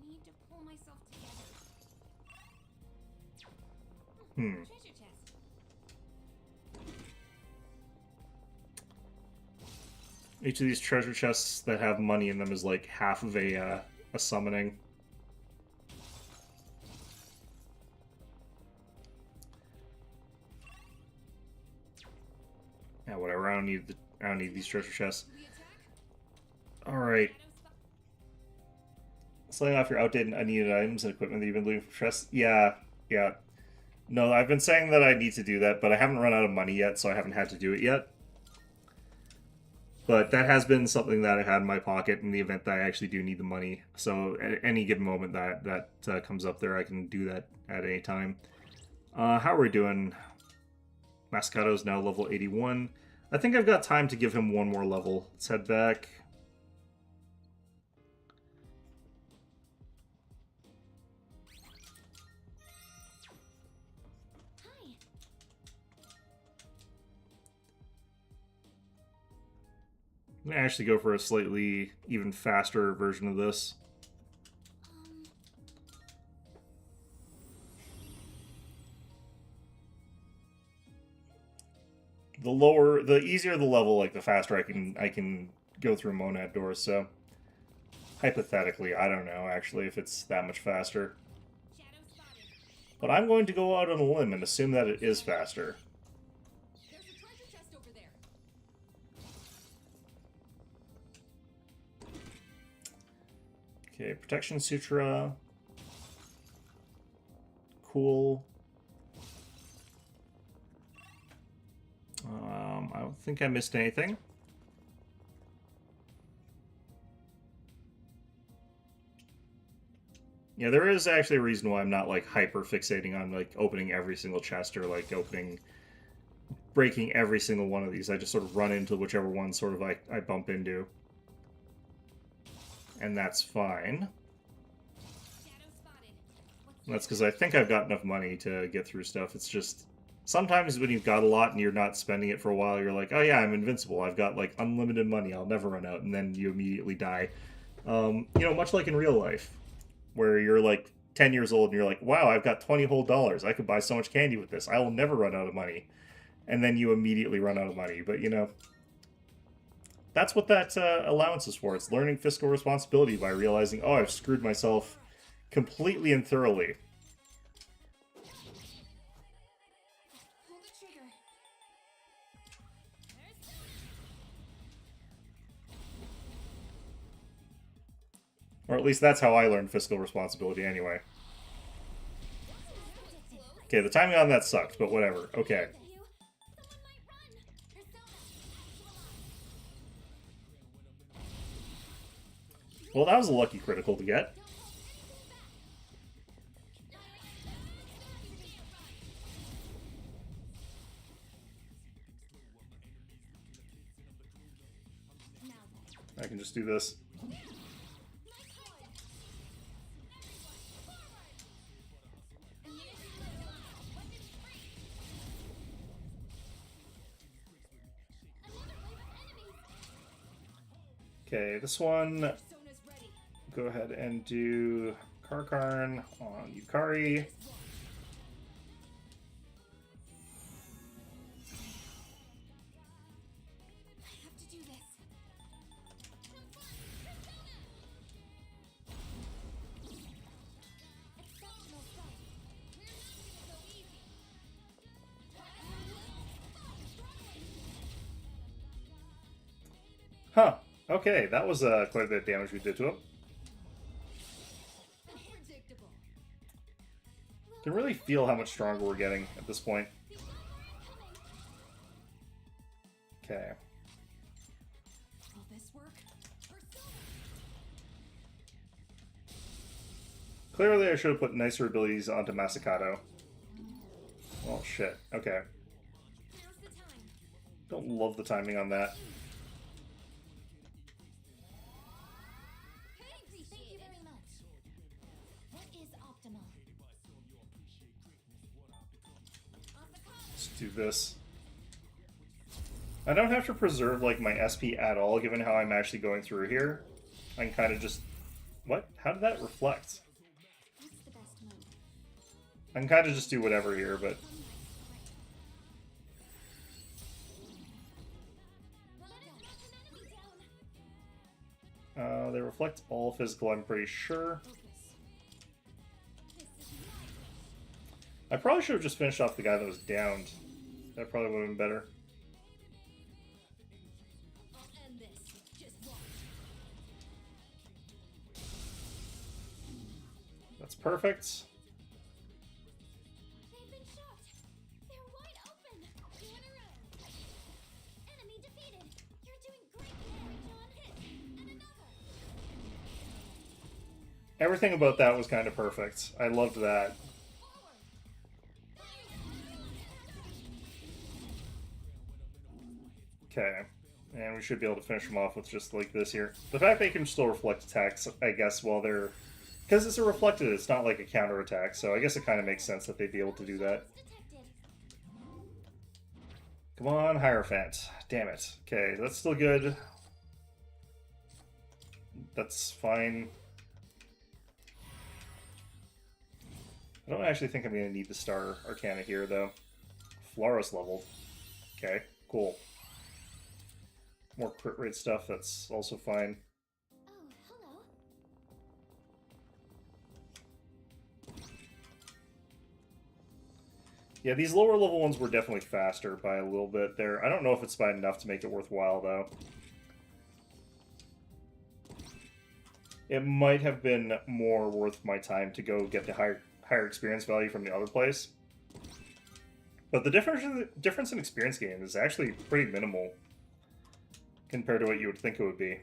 S3: need to pull myself together.
S1: Hmm.
S3: Treasure chest.
S1: Each of these treasure chests that have money in them is like half of a summoning. Yeah, whatever. I don't need these treasure chests.
S3: We attack.
S1: All right.
S3: Shadow spot.
S1: Selling off your outdated and unneeded items and equipment that you've been looting for chests. Yeah, yeah. No, I've been saying that I need to do that, but I haven't run out of money yet, so I haven't had to do it yet. But that has been something that I had in my pocket in the event that I actually do need the money. So at any given moment that comes up there, I can do that at any time. How are we doing? Mascato's now level 81. I think I've got time to give him one more level. Let's head back.
S2: Hi.
S1: I'm going to actually go for a slightly even faster version of this. The easier the level, like the faster I can go through monad doors. So hypothetically, I don't know actually if it's that much faster,
S3: Shadow spotted.
S1: but I'm going to go out on a limb and assume that it is faster.
S3: There's a treasure chest over there.
S1: Okay, protection sutra. Cool. I don't think I missed anything. Yeah, there is actually a reason why I'm not like hyper fixating on like opening every single chest or like breaking every single one of these. I just sort of run into whichever one sort of I bump into. And that's fine.
S3: Shadow spotted. What's
S1: That's because I think I've got enough money to get through stuff. It's just sometimes when you've got a lot and you're not spending it for a while, you're like, oh yeah, I'm invincible. I've got like unlimited money. I'll never run out. And then you immediately die. You know, much like in real life, where you're like 10 years old and you're like, wow, I've got 20 whole dollars. I could buy so much candy with this. I will never run out of money. And then you immediately run out of money. But, you know, that's what that allowance is for. It's learning fiscal responsibility by realizing, oh, I've screwed myself completely and thoroughly.
S3: Pull the trigger.
S1: Or at least that's how I learned fiscal responsibility anyway. Okay, the timing on that sucked, but whatever. Okay.
S2: You. Someone might run. Persona. Actualize.
S1: Well, that was a lucky critical to get.
S2: Now then.
S1: I can just do this. Okay, this one,
S3: Persona's ready.
S1: go ahead and do Karkarn on Yukari.
S3: I have to do this.
S2: Exceptional strike.
S3: We're not gonna go easy.
S1: Huh. Okay, that was quite a bit of damage we did to him.
S3: Unpredictable.
S1: Can really feel how much stronger we're getting at this point. Okay.
S3: Will this work? Persona.
S1: Clearly I should have put nicer abilities onto Masakato. Oh shit. Okay.
S3: Now's the time.
S1: Don't love the timing on that.
S2: Thank you very much. What is optimal?
S1: Just do this. I don't have to preserve like my SP at all, given how I'm actually going through here. I can kind of just... What? How did that reflect?
S2: What's the best move?
S1: I can kind of just do whatever here, but... They reflect all physical, I'm pretty sure. I probably should have just finished off the guy that was downed. That probably would have been better. That's perfect.
S2: They've been shot. They're wide open. Two in a row. Enemy defeated. You're doing great there, John. Hit and another.
S1: Everything about that was kind of perfect. I loved that. Okay. And we should be able to finish them off with just like this here. The fact they can still reflect attacks, I guess, while they're... Because it's a reflected, it's not like a counter attack, so I guess it kind of makes sense that they'd be able to do that. Come on, Hierophant. Damn it. Okay, that's still good. That's fine. I don't actually think I'm going to need the Star Arcana here, though. Floros leveled. Okay, cool. More crit rate stuff, that's also fine.
S2: Oh, hello.
S1: Yeah, these lower level ones were definitely faster by a little bit there. I don't know if it's by enough to make it worthwhile, though. It might have been more worth my time to go get the higher experience value from the other place. But the difference in experience gain is actually pretty minimal compared to what you would think it would be.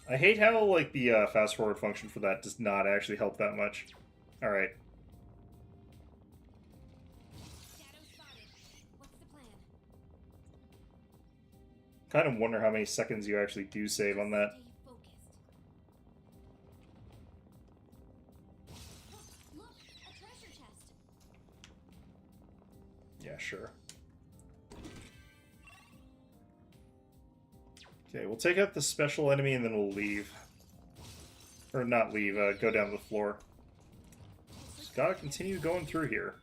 S1: I hate how, like, the fast forward function for that does not actually help that much. Alright.
S2: Shadow spotted. What's the plan?
S1: Kind of wonder how many seconds you actually do save on that.
S2: Stay focused. Look, a treasure chest.
S1: Yeah, sure. Okay, we'll take out the special enemy and then we'll leave. Or not leave, go down the floor. Just gotta continue going through here.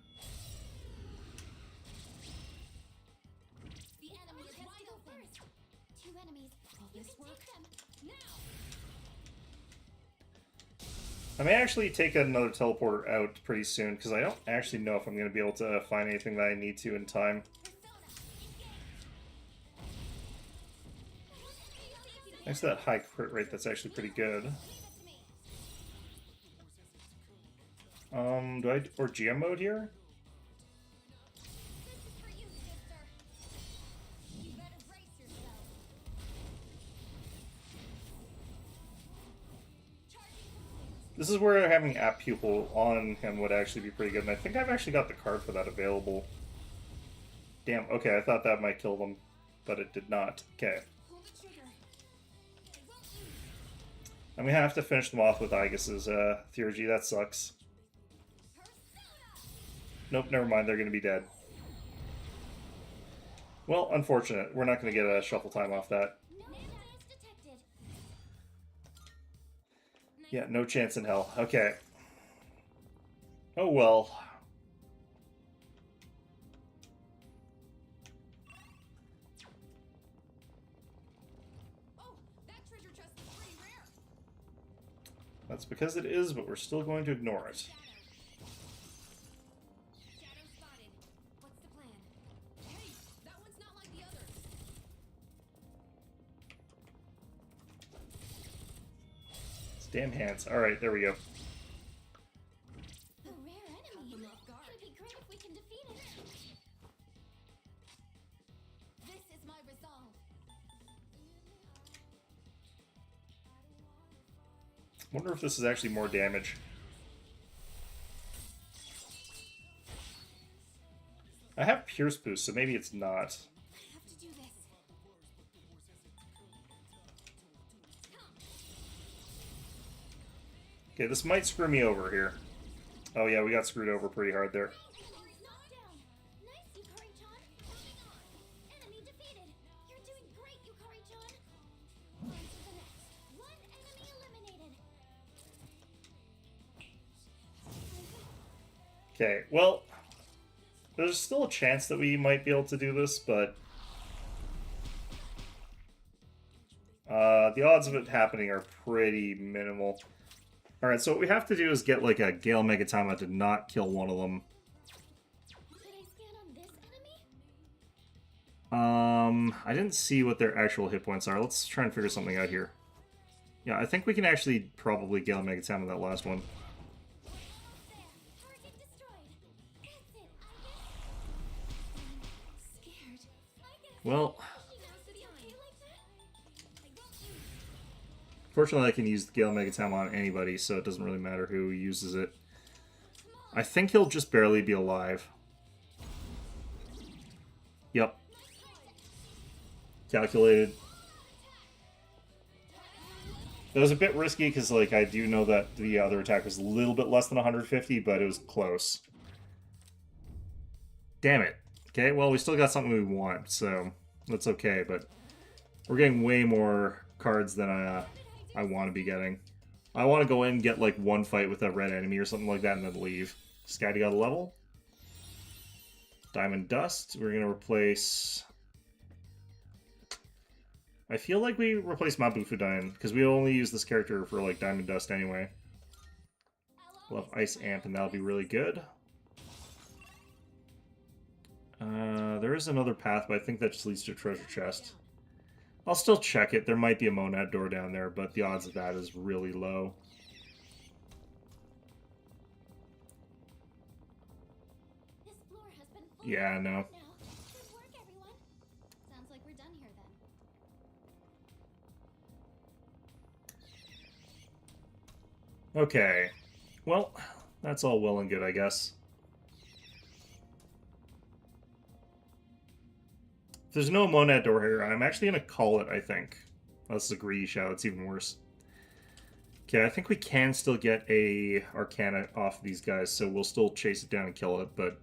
S2: The enemy is wide open. Two enemies. Will this work? Now.
S1: I may actually take another teleporter out pretty soon, because I don't actually know if I'm going to be able to find anything that I need to in time. Thanks to that high crit rate, that's actually pretty good. Do I... or GM mode here?
S2: This is for you, sister. You better brace yourself.
S1: This is where having App Pupil on him would actually be pretty good, and I think I've actually got the card for that available. Damn, okay, I thought that might kill them, but it did not. Okay.
S2: Pull the trigger.
S1: I'm gonna have to finish them off with Aegis's Theurgy. That sucks. Nope, never mind. They're gonna be dead. Well, unfortunate. We're not gonna get a shuffle time off that.
S2: No evidence detected.
S1: Yeah, no chance in hell. Okay. Oh well.
S2: Oh, that treasure chest is pretty rare.
S1: That's because it is, but we're still going to ignore it.
S2: Shadow spotted. What's the plan? Hey, that one's not like the others.
S1: It's damn hands. Alright, there we go.
S2: A rare enemy. It'd be great if we can defeat it. This is my resolve.
S1: Wonder if this is actually more damage. I have Pierce Boost, so maybe it's not.
S2: I have to do this.
S1: Okay, this might screw me over here. Oh yeah, we got screwed over pretty hard there.
S2: Knockdown. Nice, Yukari-chan. Moving on. Enemy defeated. You're doing great, Yukari-chan. On to the next. One enemy eliminated.
S1: Okay, well, there's still a chance that we might be able to do this, but the odds of it happening are pretty minimal. Alright, so what we have to do is get like a Gale Megatama to not kill one of them.
S2: Did I scan on this enemy?
S1: I didn't see what their actual hit points are. Let's try and figure something out here. Yeah, I think we can actually probably Gale Megatama that last one.
S2: Target destroyed. That's it, Aegis.
S3: Scared.
S1: Well,
S2: You know, to be okay like that? I won't use.
S1: fortunately I can use the Gale Megatama on anybody, so it doesn't really matter who uses it. I think he'll just barely be alive. Yep. Calculated. That was a bit risky because, like, I do know that the other attack was a little bit less than 150, but it was close. Damn it. Okay, well, we still got something we want, so that's okay, but we're getting way more cards than I want to be getting. I want to go in and get, like, one fight with a red enemy or something like that and then leave. Scatty got a level. Diamond Dust. We're going to replace... I feel like we replaced Mabufudan, because we only use this character for, like, Diamond Dust anyway. We'll have Ice Amp, and that'll be really good. There is another path, but I think that just leads to a treasure chest. I'll still check it. There might be a Monad door down there, but the odds of that is really low.
S2: This floor has been full
S1: Yeah, no.
S2: now. Good work, everyone.
S3: Sounds like we're done here then.
S1: Okay. Well, that's all well and good, I guess. If there's no Monad door here, I'm actually going to call it, I think. That's a greedy shout. It's even worse. Okay, I think we can still get a Arcana off these guys, so we'll still chase it down and kill it, but...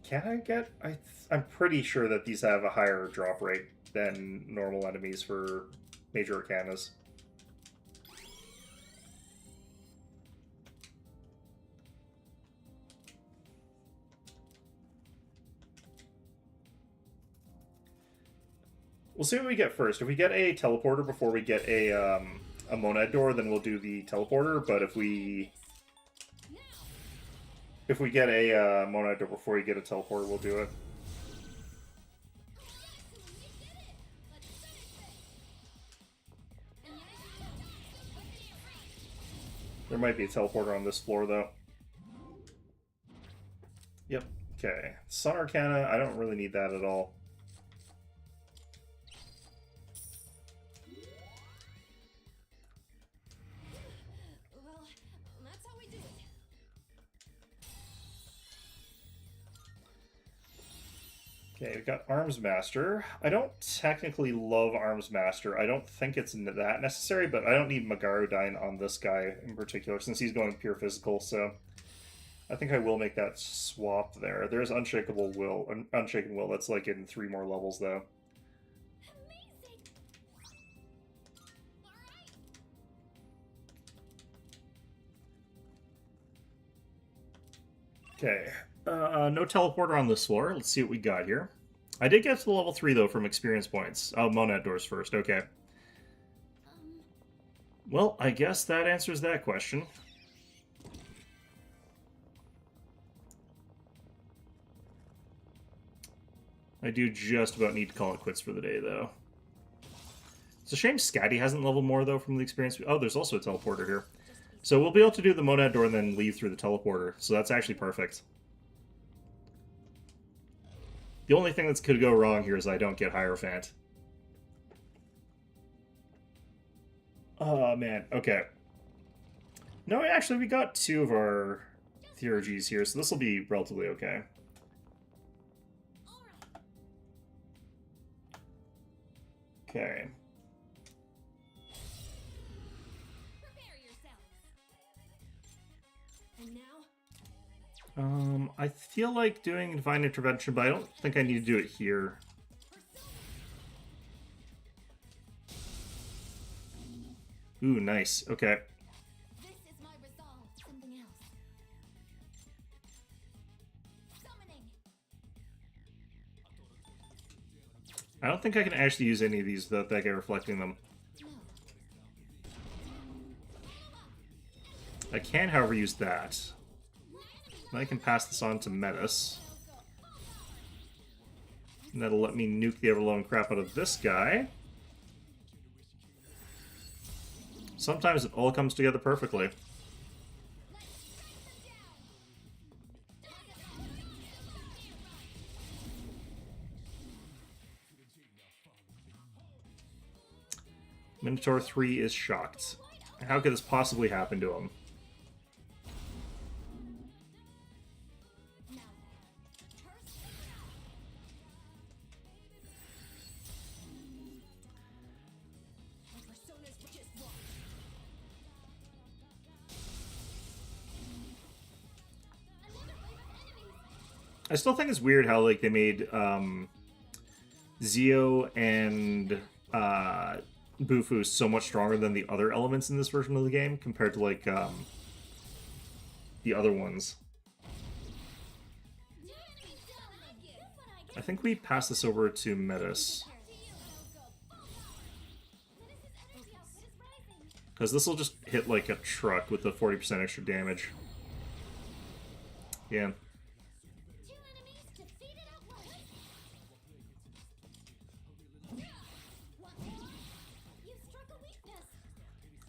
S1: Can I get... I'm pretty sure that these have a higher drop rate than normal enemies for major Arcanas. We'll see what we get first. If we get a teleporter before we get a Monad door, then we'll do the teleporter. But if we get a Monad door before we get a teleporter, we'll do it. There might be a teleporter on this floor, though. Yep. Okay. Sun Arcana, I don't really need that at all.
S3: Well, that's how we do it.
S1: Okay, we've got Arms Master. I don't technically love Arms Master. I don't think it's that necessary, but I don't need Magarudyne on this guy in particular, since he's going pure physical, so... I think I will make that swap there. There's Unshakable Will, Unshaken Will, that's like in 3 more levels, though.
S2: Amazing. All right.
S1: Okay, no teleporter on this floor. Let's see what we got here. I did get to level 3, though, from experience points. Oh, Monad doors first, okay. Well, I guess that answers that question. I do just about need to call it quits for the day, though. It's a shame Scatty hasn't leveled more, though, from the experience. Oh, there's also a teleporter here. So we'll be able to do the Monad door and then leave through the teleporter. So that's actually perfect. The only thing that could go wrong here is I don't get Hierophant. Oh, man. Okay. No, actually, we got 2 of our Theurgies here, so this will be relatively okay. Okay. I feel like doing Divine Intervention, but I don't think I need to do it here. Ooh, nice. Okay.
S2: This is my resolve. Something else. Summoning.
S1: I don't think I can actually use any of these without that guy reflecting them. I can, however, use that. And I can pass this on to Metis. And that'll let me nuke the Everlong crap out of this guy. Sometimes it all comes together perfectly. Minotaur 3 is shocked. How could this possibly happen to him? I still think it's weird how like they made Zio and Bufu so much stronger than the other elements in this version of the game compared to like the other ones. I think we pass this over to Metis. Because this will just hit like a truck with the 40% extra damage. Yeah.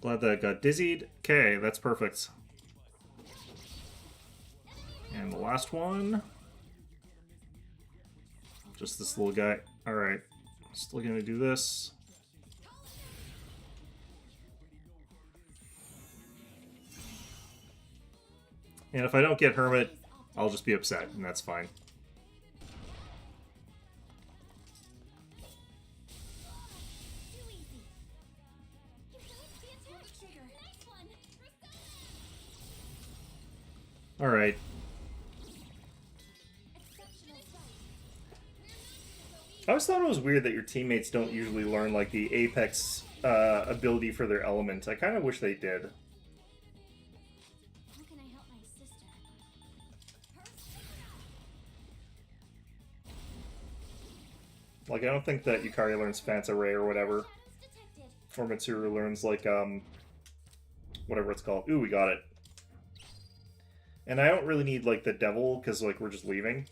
S1: Glad that I got dizzied. Okay, that's perfect. And the last one. Just this little guy. Alright. Still gonna do this. And if I don't get Hermit, I'll just be upset, and that's fine. Alright. I always thought it was weird that your teammates don't usually learn, like, the Apex ability for their element. I kind of wish they did.
S2: How can I help my sister?
S1: Like, I don't think that Yukari learns Phantom Ray or whatever.
S2: Detected.
S1: Or Mitsuru learns, like, whatever it's called. Ooh, we got it. And I don't really need, like, the Devil, because, like, we're just leaving.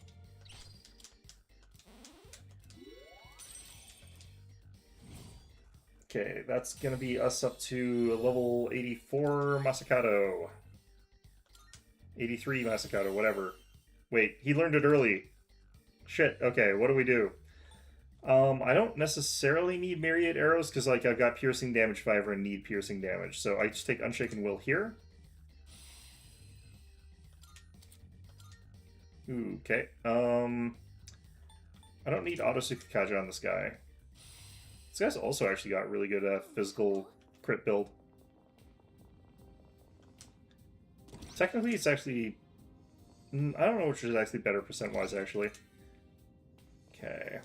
S1: Okay, that's gonna be us up to level 84 Masakato. 83 Masakato, whatever. Wait, he learned it early. Shit, okay, what do we do? I don't necessarily need Myriad Arrows, because, like, I've got piercing damage if I ever need piercing damage. So I just take Unshaken Will here. Ooh, okay. I don't need Auto Tsukikaja on this guy. This guy's also actually got really good physical crit build. Technically, it's actually... I don't know which is actually better percent-wise, actually. Okay.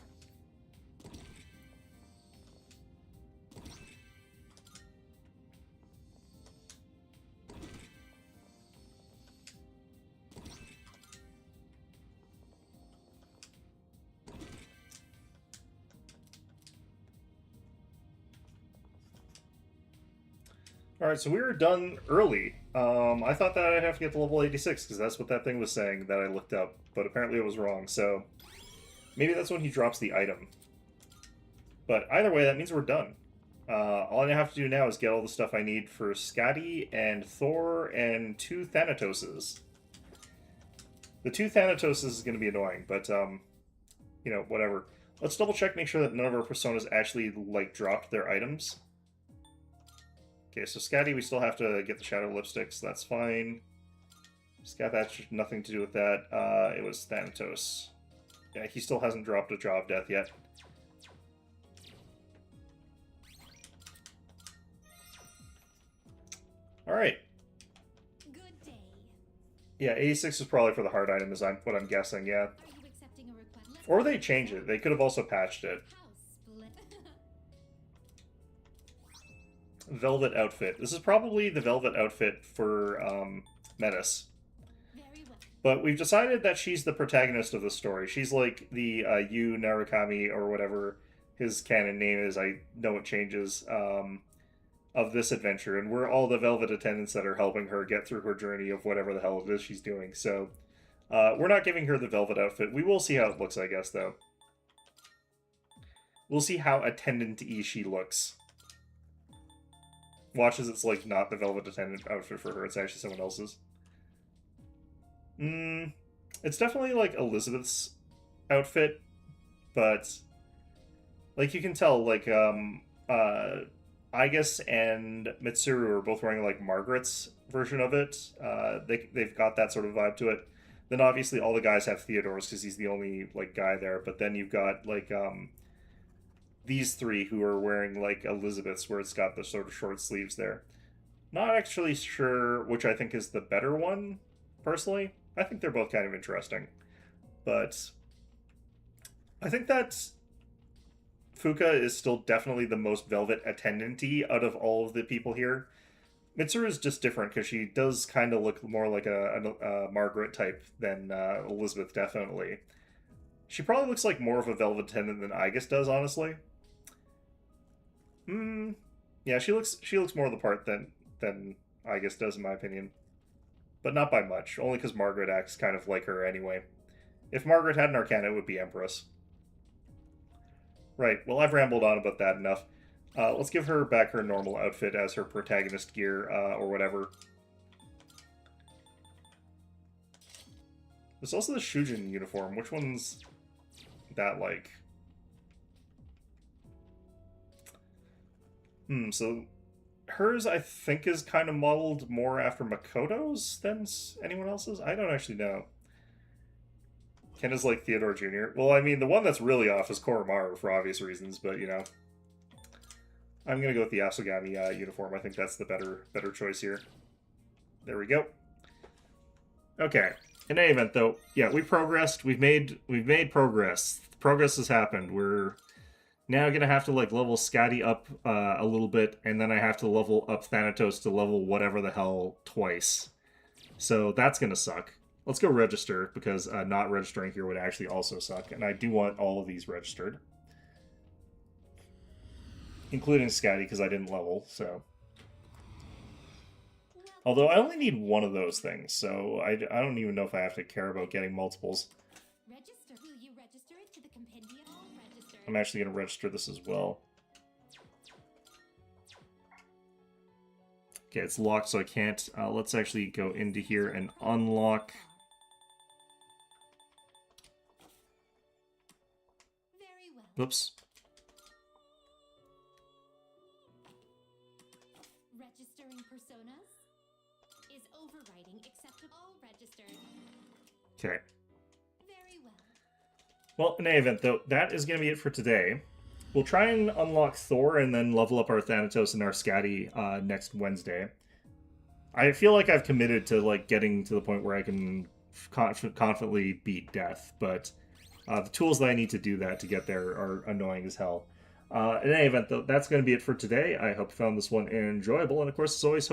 S1: Alright, so we were done early. I thought that I'd have to get to level 86, because that's what that thing was saying that I looked up, but apparently it was wrong, so... Maybe that's when he drops the item. But either way, that means we're done. All I have to do now is get all the stuff I need for Skadi and Thor and 2 Thanatoses. The 2 Thanatoses is going to be annoying, but, you know, whatever. Let's double check, make sure that none of our personas actually, like, dropped their items. Okay, so Skadi, we still have to get the Shadow Lipsticks, that's fine. Scat, that's nothing to do with that. It was Thanatos. Yeah, he still hasn't dropped a Jaw of Death yet. Alright.
S3: Good day.
S1: Yeah, 86 is probably for the hard item, is what I'm guessing, yeah.
S3: Are you accepting a request? Let's
S1: Or
S3: go
S1: they
S3: to
S1: change
S3: the
S1: it. They could have also patched it.
S3: house split.
S1: Velvet outfit. This is probably the velvet outfit for Metis.
S3: Very well.
S1: But we've decided that she's the protagonist of the story. She's like the Yu Narukami, or whatever his canon name is. I know it changes, of this adventure. And we're all the velvet attendants that are helping her get through her journey of whatever the hell it is she's doing. So we're not giving her the velvet outfit. We will see how it looks, I guess, though. We'll see how attendant-y she looks. Watch as it's like not the velvet attendant outfit for her. It's actually someone else's. It's definitely like Elizabeth's outfit, but like you can tell, like Aegis and Mitsuru are both wearing like Margaret's version of it. They've got that sort of vibe to it. Then obviously all the guys have Theodore's because he's the only like guy there. But then you've got like these three who are wearing like Elizabeth's, where it's got the sort of short sleeves there. Not actually sure which I think is the better one, personally. I think they're both kind of interesting. But I think that Fuka is still definitely the most velvet attendant-y out of all of the people here. Mitsuru is just different because she does kind of look more like a Margaret type than Elizabeth, definitely. She probably looks like more of a velvet attendant than Aegis does, honestly. Yeah, she looks more the part than Aegis does, in my opinion. But not by much, only because Margaret acts kind of like her anyway. If Margaret had an Arcana, it would be Empress. Right, well, I've rambled on about that enough. Let's give her back her normal outfit as her protagonist gear, or whatever. There's also the Shujin uniform. Which one's that like? So hers, I think, is kind of modeled more after Makoto's than anyone else's. I don't actually know. Ken is like Theodore Jr. Well, I mean, the one that's really off is Koromaru for obvious reasons, but, you know. I'm going to go with the Asogami uniform. I think that's the better choice here. There we go. Okay. In any event, though, yeah, we progressed. We've made progress. Progress has happened. We're now gonna have to like level Scotty up a little bit, and then I have to level up Thanatos to level whatever the hell twice. So that's gonna suck. Let's go register, because not registering here would actually also suck, and I do want all of these registered. Including Scotty, because I didn't level, so... Although I only need one of those things, so I don't even know if I have to care about getting multiples.
S3: Register. Will you register it to the compendium? All registered.
S1: I'm actually going to register this as well. Okay, it's locked, so I can't. Let's actually go into here and unlock.
S3: Very well.
S1: Whoops.
S3: Registering personas is overriding acceptable. All registered.
S1: Okay.
S3: Very well.
S1: Well, in any event, though, that is going to be it for today. We'll try and unlock Thor and then level up our Thanatos and our Scatty next Wednesday. I feel like I've committed to like getting to the point where I can confidently beat Death, but the tools that I need to do that to get there are annoying as hell. In any event, though, that's going to be it for today. I hope you found this one enjoyable, and of course, as always,